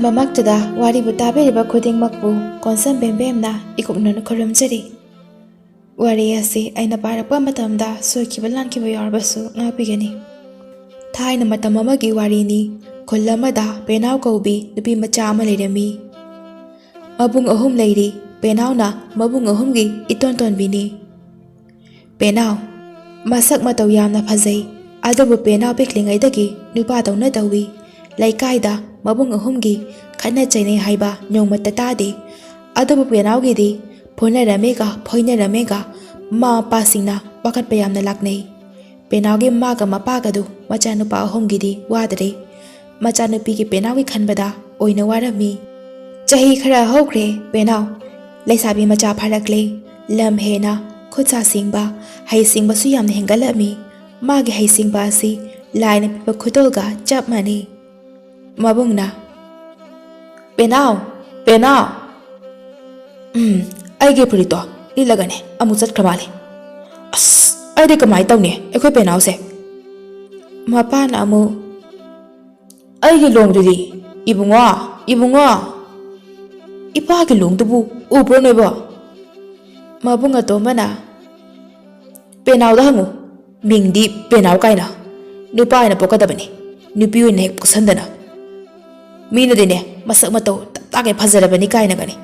ꯃꯃꯛꯇꯨꯗ ꯋꯥꯔꯤꯕꯨ ꯇꯥꯕꯤꯔꯤꯕ ꯈꯨꯗꯤꯡꯃꯛꯄꯨ ꯀꯣꯟꯁꯝ ꯕꯦꯝꯕꯦꯝꯅ ꯏꯀꯨꯞꯅꯅ ꯈꯨꯔꯨꯝꯖꯔꯤ꯫ ꯋꯥꯔꯤ ꯑꯁꯤ ꯑꯩꯅ ꯄꯥꯔꯛꯄ ꯃꯇꯝꯗ ꯁꯣꯏꯈꯤꯕ ꯂꯥꯟꯈꯤꯕ ꯌꯥꯎꯔꯕꯁꯨ ꯉꯥꯛꯄꯤꯒꯅꯤ꯫ ꯊꯥꯏꯅ ꯃꯇꯝ ꯑꯃꯒꯤ ꯋꯥꯔꯤꯅꯤ꯫ ꯈꯨꯜ ꯑꯃꯗ ꯄꯦꯅꯥꯎ ꯀꯧꯕꯤ ꯅꯨꯄꯤ ꯃꯆꯥ ꯑꯃ ꯂꯩꯔꯝꯃꯤ꯫ ꯃꯕꯨꯡ 3 ꯂꯩꯔꯤ꯫ ꯄꯦꯅꯥꯎꯅ ꯃꯕꯨꯡ 3ꯒꯤ ꯏꯇꯣꯟꯇꯣꯟꯕꯤꯅꯤ꯫ ꯄꯦꯅꯥꯎ ꯃꯁꯛ ꯃꯇꯧ ꯌꯥꯝꯅ ꯐꯖꯩ꯫ ꯑꯗꯨꯕꯨ ꯄꯦꯅꯥꯎ ꯄꯤꯛꯂꯤꯉꯩꯗꯒꯤ ꯅꯨꯄꯥꯗꯧꯅ ꯇꯧꯏ꯫ ꯂꯩꯀꯥꯏꯗ ꯃꯕꯨꯡ 3ꯒꯤ ꯈꯠꯅ ꯆꯩꯅꯩ ꯍꯥꯏꯕ ꯅꯣꯡꯃꯇ ꯇꯥꯗꯦ꯫ ꯑꯗꯨꯕꯨ ꯄꯦꯅꯥꯎꯒꯤꯗꯤ ꯐꯨꯅꯔꯝꯃꯦꯒ ꯐꯣꯏꯅꯔꯝꯃꯦꯒ ꯃꯃꯥ ꯃꯄꯥꯁꯤꯡꯅ ꯋꯥꯀꯠꯄ ꯌꯥꯝꯅ ꯂꯥꯛꯅꯩ꯫ ꯄꯦꯅꯥꯎꯒꯤ ꯃꯃꯥꯒ ꯃꯄꯥꯒꯗꯨ ꯃꯆꯥꯅꯨꯄꯥ 3ꯒꯤꯗꯤ ꯋꯥꯗ꯭ꯔꯦ꯫ ꯃꯆꯥꯅꯨꯄꯤꯒꯤ ꯄꯦꯅꯥꯎꯒꯤ ꯈꯟꯕꯗ ꯑꯣꯏꯅ ꯋꯥꯔꯝꯃꯤ꯫ ꯆꯍꯤ ꯈꯔ ꯍꯧꯈ꯭ꯔꯦ ꯄꯦꯅꯥꯎ ꯂꯩꯁꯥꯕꯤ ꯃꯆꯥ ꯐꯥꯔꯛꯂꯦ꯫ ꯂꯝ ꯍꯦꯟꯅ ꯈꯨꯠ-ꯁꯥ ꯁꯤꯡꯕ, ꯍꯩꯁꯤꯡꯕꯁꯨ ꯌꯥꯝꯅ ꯍꯦꯟꯒꯠꯂꯝꯃꯤ꯫ ꯃꯥꯒꯤ ꯍꯩꯁꯤꯡꯕ ꯑꯁꯤ ꯂꯥꯏꯅ ꯄꯤꯕ ꯈꯨꯗꯣꯜꯒ ꯆꯞ ꯃꯥꯟꯅꯩ꯫ ꯃꯕꯨꯡꯅ ꯄꯦꯅꯥꯎ ꯄꯦꯅꯥꯎ ꯑꯩꯒꯤ ꯐꯨꯔꯤꯠꯇꯣ ꯂꯤꯠꯂꯒꯅꯦ ꯑꯃꯨꯛ ꯆꯠꯈ꯭ꯔ ꯃꯥꯜꯂꯦ꯫ ꯑꯁ ꯑꯩꯗꯤ ꯀꯃꯥꯏꯅ ꯇꯧꯅꯤ ꯑꯩꯈꯣꯏ ꯄꯦꯅꯥꯎꯁꯦ꯫ ꯃꯄꯥꯅ ꯑꯃꯨꯛ ꯑꯩꯒꯤ ꯂꯣꯡꯗꯨꯗꯤ ꯏꯕꯨꯡꯉꯣ ꯏꯕꯨꯡꯉꯣ ꯏꯄꯥꯒꯤ ꯂꯣꯡꯗꯨꯕꯨ ꯎꯕ꯭ꯔꯣ ꯅꯣꯏꯕꯣ? ꯃꯕꯨꯡ ꯑꯇꯣꯝꯕꯅ ꯄꯦꯅꯥꯎꯗ ꯍꯪꯉꯨ ꯃꯤꯡꯗꯤ ꯄꯦꯅꯥꯎ ꯀꯥꯏꯅ ꯅꯨꯄꯥ ꯑꯣꯏꯅ ꯄꯣꯛꯀꯗꯕꯅꯤ, ꯅꯨꯄꯤ ꯑꯣꯏꯅ ꯍꯦꯛ ꯄꯣꯛꯁꯟꯗꯅ ꯃꯤꯅꯗꯤꯅꯦ ꯃꯁꯛ ꯃꯇꯧ ꯇꯞ ꯇꯥꯒꯩ ꯐꯖꯔꯕꯅꯤ ꯀꯥꯏꯅꯒꯅꯤ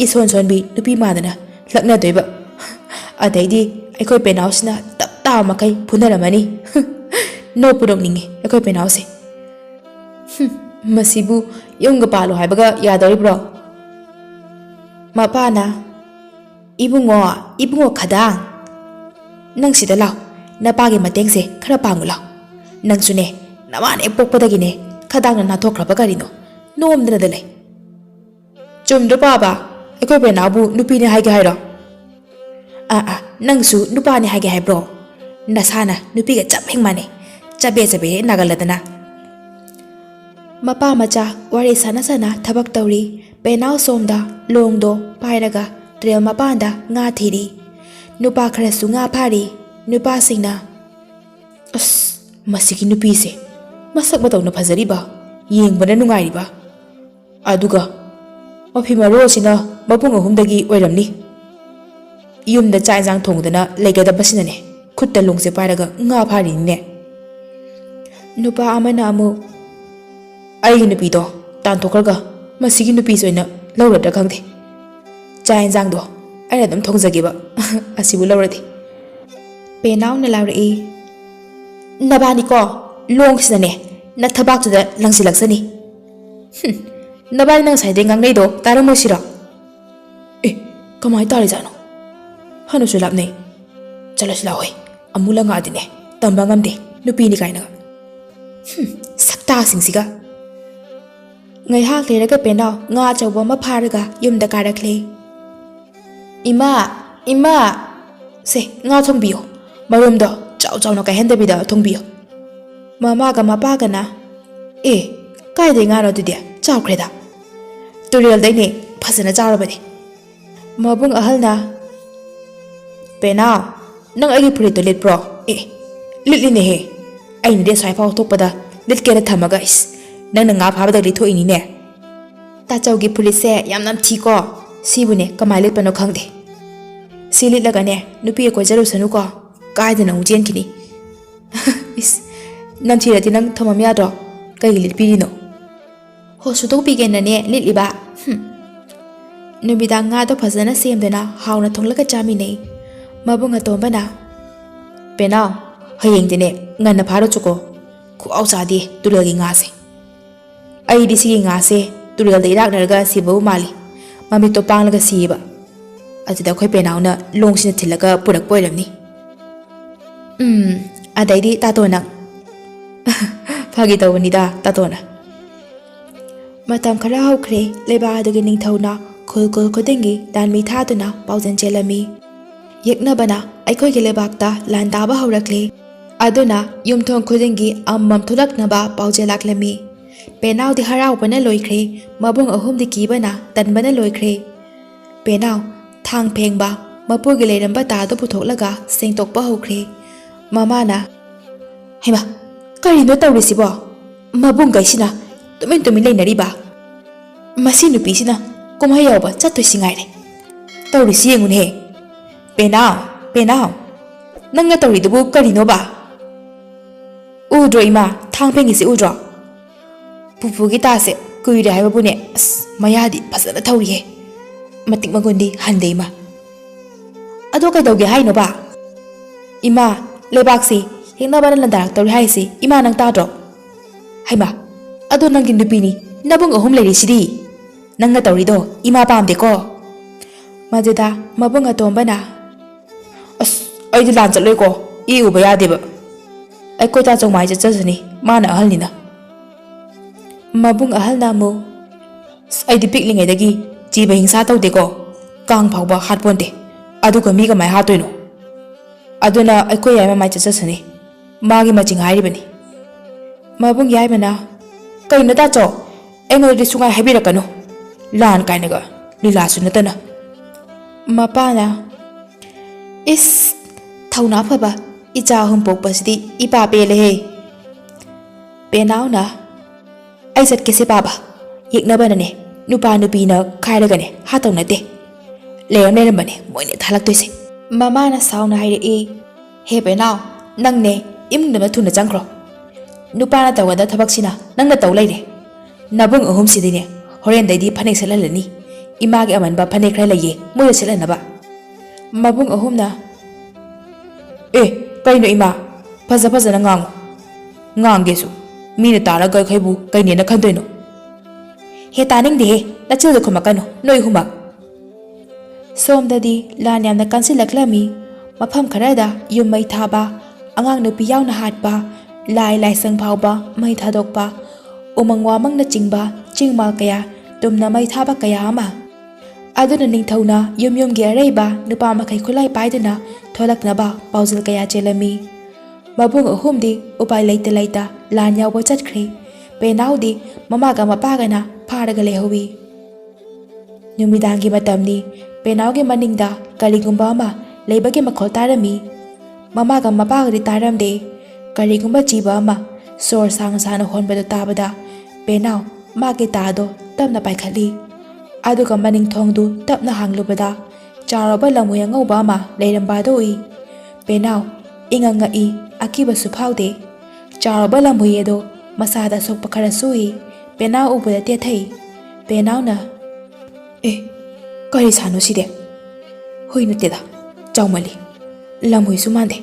ꯏꯁꯣꯟ ꯁꯣꯟꯕꯤ ꯅꯨꯄꯤ ꯃꯥꯟꯗꯅ ꯂꯛꯅꯗꯣꯏꯕ꯫ ꯑꯗꯩꯗꯤ ꯑꯩꯈꯣꯏ ꯄꯦꯅꯥꯎꯁꯤꯅ ꯇꯞ ꯇꯥꯕ ꯃꯈꯩ ꯐꯨꯅꯔꯝꯃꯅꯤ꯫ ꯅꯣꯛꯄꯨ ꯅꯣꯛꯅꯤꯡꯉꯤ ꯑꯩꯈꯣꯏ ꯄꯦꯅꯥꯎꯁꯦ꯫ ꯃꯁꯤꯕꯨ ꯌꯨꯝꯒ ꯄꯥꯜꯂꯣ ꯍꯥꯏꯕꯒ ꯌꯥꯗꯧꯔꯤꯕ꯭ꯔꯣ? ꯃꯄꯥꯅ ꯏꯕꯨꯡꯉꯣ ꯈꯗꯥꯡ ꯅꯪ ꯁꯤꯗ ꯂꯥꯎ, ꯅꯄꯥꯒꯤ ꯃꯇꯦꯡꯁꯦ ꯈꯔ ꯄꯥꯡꯉꯨ ꯂꯥꯎ꯫ ꯅꯪꯁꯨꯅꯦ ꯅꯃꯥꯅ ꯍꯦꯛ ꯄꯣꯛꯄꯗꯒꯤꯅꯦ ꯈꯗꯥꯡꯅ ꯅꯥꯟꯊꯣꯛꯈ꯭ꯔꯕ ꯀꯔꯤꯅꯣ ꯅꯣꯝꯗꯅꯗ ꯂꯩ꯫ ꯆꯨꯝꯗ꯭ꯔꯣ ꯄꯥꯕ? ꯑꯩꯈꯣꯏ ꯄꯦꯅꯥꯎꯕꯨ ꯅꯨꯄꯤꯅꯦ ꯍꯥꯏꯒꯦ ꯍꯥꯏꯔꯣ? ꯅꯪꯁꯨ ꯅꯨꯄꯥꯅꯦ ꯍꯥꯏꯒꯦ ꯍꯥꯏꯕ꯭ꯔꯣ? ꯅꯁꯥꯅ ꯅꯨꯄꯤꯒ ꯆꯞ ꯍꯦꯛ ꯃꯥꯟꯅꯩ, ꯆꯕꯦꯠ ꯆꯕꯦꯠ ꯍꯦꯛ ꯅꯥꯒꯜꯂꯗꯅ꯫ ꯃꯄꯥ ꯃꯆꯥ ꯋꯥꯔꯤ ꯁꯥꯟꯅ ꯁꯥꯟꯅ ꯊꯕꯛ ꯇꯧꯔꯤ꯫ ꯄꯦꯅꯥꯎ ꯁꯣꯝꯗ ꯂꯣꯡꯗꯣ ꯄꯥꯏꯔꯒ ꯇꯨꯔꯦꯜ ꯃꯄꯥꯟꯗ ꯉꯥ ꯊꯤꯔꯤ꯫ ꯅꯨꯄꯥ ꯈꯔꯁꯨ ꯉꯥ ꯐꯥꯔꯤ꯫ ꯅꯨꯄꯥꯁꯤꯡꯅ ꯑꯁ ꯃꯁꯤꯒꯤ ꯅꯨꯄꯤꯁꯦ ꯃꯁꯛ ꯃꯇꯧꯅ ꯐꯖꯔꯤꯕ, ꯌꯦꯡꯕꯅ ꯅꯨꯡꯉꯥꯏꯔꯤꯕ, ꯑꯗꯨꯒ ꯃꯐꯤ ꯃꯔꯣꯜꯁꯤꯅ ꯃꯕꯨꯡ 3ꯗꯒꯤ ꯑꯣꯏꯔꯝꯅꯤ꯫ ꯌꯨꯝꯗ ꯆꯥꯛ ꯏꯟꯁꯥꯡ ꯊꯣꯡꯗꯅ ꯂꯩꯒꯗꯕꯁꯤꯅꯅꯦ ꯈꯨꯠꯇ ꯂꯣꯡꯁꯦ ꯄꯥꯏꯔꯒ ꯉꯥ ꯐꯥꯔꯤꯅꯤꯅꯦ꯫ ꯅꯨꯄꯥ ꯑꯃꯅ ꯑꯃꯨꯛ ꯑꯩꯒꯤ ꯅꯨꯄꯤꯗꯣ ꯇꯥꯟꯊꯣꯛꯈ꯭ꯔꯒ ꯃꯁꯤꯒꯤ ꯅꯨꯄꯤꯁꯤ ꯑꯣꯏꯅ ꯂꯧꯔꯗ꯭ꯔꯥ ꯈꯪꯗꯦ꯫ ꯆꯥꯛ ꯏꯟꯁꯥꯡꯗꯣ ꯑꯩꯅ ꯑꯗꯨꯝ ꯊꯣꯡꯖꯒꯦꯕ ꯑꯁꯤꯕꯨ ꯂꯧꯔꯗꯤ꯫ ꯄꯦꯅꯥꯎꯅ ꯂꯥꯎꯔꯛꯏ ꯅꯕꯥꯅꯤꯀꯣ ꯂꯣꯡꯁꯤꯅꯅꯦ ꯅꯊꯕꯥꯛꯇꯨꯗ ꯂꯪꯁꯤꯜꯂꯛꯁꯅꯤ꯫ ꯅꯕꯥꯅꯤ ꯅꯪ ꯉꯁꯥꯏꯗꯩ ꯉꯥꯡꯅꯩꯗꯣ ꯇꯥꯔꯝꯃꯣꯏꯁꯤꯔꯣ? ꯀꯃꯥꯏꯅ ꯇꯥꯔꯤꯖꯥꯠꯅꯣ? ꯍꯟꯅꯁꯨ ꯂꯥꯞꯅꯩ꯫ ꯆꯠꯂꯁꯤ ꯂꯥꯛꯑꯣꯏ ꯑꯃꯨꯛ ꯂꯪꯉꯛꯑꯗꯤꯅꯦ ꯇꯝꯕ ꯉꯝꯗꯦ ꯅꯨꯄꯤꯅꯤ ꯀꯥꯏꯅꯒ꯫ ꯁꯛꯇꯥꯁꯤꯡꯁꯤꯒ꯫ ꯉꯥꯏꯍꯥꯛ ꯂꯩꯔꯒ ꯄꯦꯅꯥꯎ ꯉꯥ ꯑꯆꯧꯕ ꯑꯃ ꯐꯥꯔꯒ ꯌꯨꯝꯗ ꯀꯥꯔꯛꯂꯦ꯫ ꯏꯃꯥ ꯁꯦ ꯉꯥ ꯊꯣꯡꯕꯤꯌꯣ, ꯃꯔꯨꯝꯗꯣ ꯆꯥꯎ ꯆꯥꯎꯅ ꯀꯥꯏꯍꯟꯗꯕꯤꯗ ꯊꯣꯡꯕꯤꯌꯣ꯫ ꯃꯃꯥꯒ ꯃꯄꯥꯒꯅ ꯀꯥꯏꯗꯩ ꯉꯥꯅꯣ ꯑꯗꯨꯗꯤ ꯆꯥꯎꯈ꯭ꯔꯦꯗ, ꯇꯨꯔꯦꯜꯗꯩꯅꯦ ꯐꯖꯅ ꯆꯥꯎꯔꯕꯅꯤ꯫ ꯃꯕꯨꯡ ꯑꯍꯜꯅ ꯄꯦꯅꯥꯎ ꯅꯪ ꯑꯩꯒꯤ ꯐꯨꯔꯤꯠꯇꯣ ꯂꯤꯠꯄ꯭ꯔꯣ? ꯂꯤꯠꯂꯤꯅꯦꯍꯦ, ꯑꯩꯅꯗꯤ ꯑꯁ꯭ꯋꯥꯏꯐꯥꯎ ꯊꯣꯛꯄꯗ ꯂꯤꯠꯀꯦꯅ ꯊꯝꯃꯒ ꯅꯪꯅ ꯉꯥ ꯐꯥꯕꯗ ꯂꯤꯠꯊꯣꯛꯏꯅꯤꯅꯦ꯫ ꯇꯥꯆꯧꯒꯤ ꯐꯨꯔꯤꯠꯁꯦ ꯌꯥꯝ ꯅꯝꯊꯤꯀꯣ, ꯁꯤꯕꯨꯅꯦ ꯀꯃꯥꯏꯅ ꯂꯤꯠꯄꯅꯣ ꯈꯪꯗꯦ꯫ ꯁꯤ ꯂꯤꯠꯂꯒꯅꯦ ꯅꯨꯄꯤꯒ ꯀꯣꯏꯖꯔꯨꯁꯅꯨꯀꯣ, ꯀꯥꯏꯗꯅ ꯑꯃꯨꯛ ꯆꯦꯟꯈꯤꯅꯤ꯫ ꯅꯝꯊꯤꯔꯗꯤ ꯅꯪ ꯊꯝꯃꯝ ꯌꯥꯗ꯭ꯔꯣ? ꯀꯩꯒꯤ ꯂꯤꯠꯄꯤꯔꯤꯅꯣ? ꯍꯣ ꯁꯨꯗꯣꯛꯄꯤꯒꯦꯅꯅꯦ ꯂꯤꯠꯂꯤꯕ꯫ ꯅꯨꯃꯤꯗꯥꯡ ꯉꯥꯗꯣ ꯐꯖꯅ ꯁꯦꯝꯗꯨꯅ ꯍꯥꯎꯅ ꯊꯣꯡꯂꯒ ꯆꯥꯃꯤꯟꯅꯩ꯫ ꯃꯕꯨꯡ ꯑꯇꯣꯝꯕꯅ ꯄꯦꯅꯥꯎ ꯍꯌꯦꯡꯗꯤꯅꯦ ꯉꯟꯅ ꯐꯥꯔꯨꯆꯣꯀꯣ, ꯈꯨꯍꯥꯎ ꯆꯥꯗꯦ ꯇꯨꯔꯦꯜꯒꯤ ꯉꯥꯁꯦ꯫ ꯑꯩꯗꯤ ꯁꯤꯒꯤ ꯉꯥꯁꯦ ꯇꯨꯔꯦꯜꯗ ꯏꯔꯥꯛꯅꯔꯒ ꯁꯤꯕꯕꯨ ꯃꯥꯜꯂꯤ, ꯃꯃꯤꯠꯇꯣ ꯄꯥꯡꯂꯒ ꯁꯤꯌꯦꯕ꯫ ꯑꯗꯨꯗ ꯑꯩꯈꯣꯏ ꯄꯦꯅꯥꯎꯅ ꯂꯣꯡꯁꯤꯅ ꯊꯤꯜꯂꯒ ꯄꯨꯔꯛꯄ ꯑꯣꯏꯔꯝꯅꯤ꯫ ꯑꯗꯩꯗꯤ ꯇꯥꯇꯣꯅ ꯐꯥꯒꯤ ꯇꯧꯕꯅꯤꯗ ꯇꯥꯇꯣꯅ꯫ ꯃꯇꯝ ꯈꯔ ꯍꯧꯈ꯭ꯔꯦ꯫ ꯂꯩꯕꯥꯛ ꯑꯗꯨꯒꯤ ꯅꯤꯡꯊꯧꯅ ꯈꯨꯜ ꯈꯨꯗꯤꯡꯒꯤ ꯂꯥꯟꯃꯤ ꯊꯥꯗꯨꯅ ꯄꯥꯎꯖꯦꯜ ꯆꯦꯜꯂꯝꯃꯤ꯫ ꯌꯦꯛꯅꯕꯅ ꯑꯩꯈꯣꯏꯒꯤ ꯂꯩꯕꯥꯛꯇ ꯂꯥꯟ ꯇꯥꯕ ꯍꯧꯔꯛꯂꯦ꯫ ꯑꯗꯨꯅ ꯌꯨꯝꯊꯣꯡ ꯈꯨꯗꯤꯡꯒꯤ ꯑꯃꯃꯝ ꯊꯣꯛꯂꯛꯅꯕ ꯄꯥꯎꯖꯦꯜ ꯂꯥꯛꯂꯝꯃꯤ꯫ ꯄꯦꯅꯥꯎꯗꯤ ꯍꯔꯥꯎꯕꯅ ꯂꯣꯏꯈ꯭ꯔꯦ꯫ ꯃꯕꯨꯡ 3ꯗꯤ ꯀꯤꯕꯅ ꯇꯟꯕꯅ ꯂꯣꯏꯈ꯭ꯔꯦ꯫ ꯄꯦꯅꯥꯎ ꯊꯥꯡ ꯐꯦꯡꯕ, ꯃꯄꯨꯒꯤ ꯂꯩꯔꯝꯕ ꯇꯥꯗꯨ ꯄꯨꯊꯣꯛꯂꯒ ꯁꯦꯡꯗꯣꯛꯄ ꯍꯧꯈ꯭ꯔꯦ꯫ ꯃꯃꯥꯅ ꯍꯩꯃꯥ ꯀꯔꯤꯅꯣ ꯇꯧꯔꯤꯁꯤꯕꯣ? ꯃꯕꯨꯡꯈꯩꯁꯤꯅ ꯇꯨꯃꯤꯟ ꯇꯨꯃꯤꯟ ꯂꯩꯅꯔꯤꯕ? Masi nupisina kumhai yauba chattoisi ngaire. Taurisi yengunehe. Penao. Nanga tauridubu karinoba. Udro ima thangpengisi udro. Pupugi tase kuire haibabune mayadi phasana thaurihe. Matik magundi hande ima. Ado kaidauge hainoba. Ima lebaksi hingnabana landarak tauri haisi ima nang tadro. Haima ado nangi nupini nabung ahum leirisidi. Nanga taurido ima pamdeko. Maduda mabung atombana. Aidi lan chatloiko I uba yadeba. Ai koita chongmai chachasani mana ahalnina. Mabung ahalna mu aidi piklingaidagi jiba hingsa tawdeko kang phawba hatponte aduga miga mai hatoino aduna aikoi yai mai chachasani magi maching hairibani. Mabung yai mana kaina ta cho engodi sungai habirakano lan kainaga lilasu natana. Mapana is Thawna phaba icha hum pokpasidi ipa pelehe. Penauna ai sat kese baba yeknabanane nupa nupina khairagane hatawnate leyam lerambane moine thalaktoise. Mamana sauna haire he penau nangne imnama thuna changkro nupana tawada thabaksina nangna taw leire nabung ahum sidine horen daidi phanek selalani image amanba phanek khra leye moya selanaba. Mabung ahumna kaino ima phazana ngangu ngangesu mina tara ga khaibu kaine na khandoino he taning de nachil da khumakano noi huma. Somdadi lan yamna kansilaklami mafam kharada yum mai thaba angang nupi yauna hatpa lai sang phawba mai thadokpa umangwa mangna chingba chingma kaya tumna mai thaba kaya ama aduna ningthauna yum ge areiba nupa makai khulai paiduna tholaknaba pauzil kaya chelami. Mabung ahumdi upai leita lan yawba chatkhre. Penaudi mamaga mapagana pharaga lehowi. Numidangi matamni penauge maningda karigumba ama leibage makhol tarami. Mamaga mapagadi taramde karigumba jiba ama sor sang honbada tabada penau mage tado tamna paikhali. Aduga maning thongdu tapna hanglubada charaba lamu yangauba ama leirambado I. Penau inganga I akiba suphaude charaba lamu yedo masada sokpa khara sui penau ubada tethai. Penau na kari sanu side hui nuteda chaumali lamhui sumande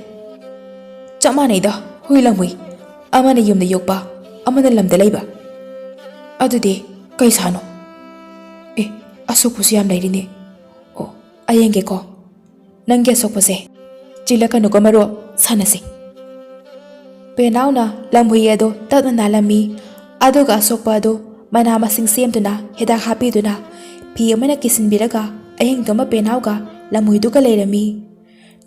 chamane da hui lamhui amana yumda yokpa amana lamda leiba adude kai sanu asokpusi yam leirine o ayenge ko nangge sokpase chilakanu ko maro sanase. Penauna lamhui edo tatna nalami aduga asokpa ado mana masing semduna heda hapiduna pi amana kisinbiraga ayengdoma penauga lamhui duga leirami.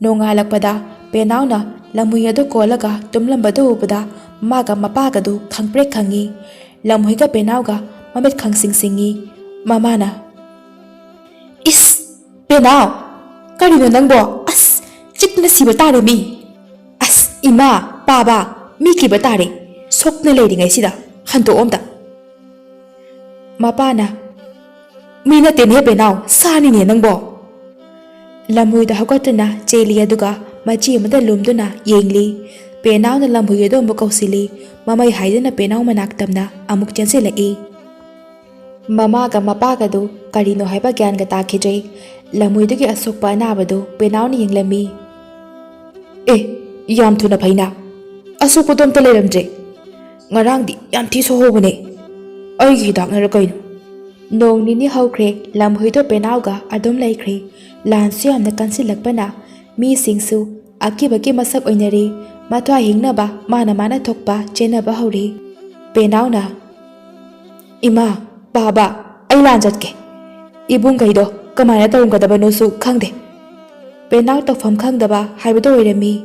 Nongalakpada penauna lamhui ado kolaga tumlambado ubada maga mapagadu khangprek khangi lamhui ga penauga mamit khangsingi. Mamana is penau karino nangbo chikna siba tare mi ima baba mi kiba tare sokna leiringai sida hanto omda. Mapana mina tenhe penau sani ne nangbo lamhui da hakatna cheli aduga machi amada lumduna yengli penau na lamhui do mokausili mamai haidana penau manak tamna amuk chanse lai. Mamaga mapagadu karino haiba gyan ga takhidrei lamuidugi asokpa anabadu penauni yenglami. Yam thuna phaina asokpadom ta leiramje ngarangdi yam thi sohobune ai gi daknara kaino. Nong nini haukhre lamhuido penauga adom leikhre lan siamna kansilakpana mi singsu akibagi masak oinari mathwa hingnaba mana thokpa chenaba hauri. Penauna ima baba ai lan jatke ibung gaido kamana tawumgadabano su khangde. Penau tawfam khangdaba haibado oirami.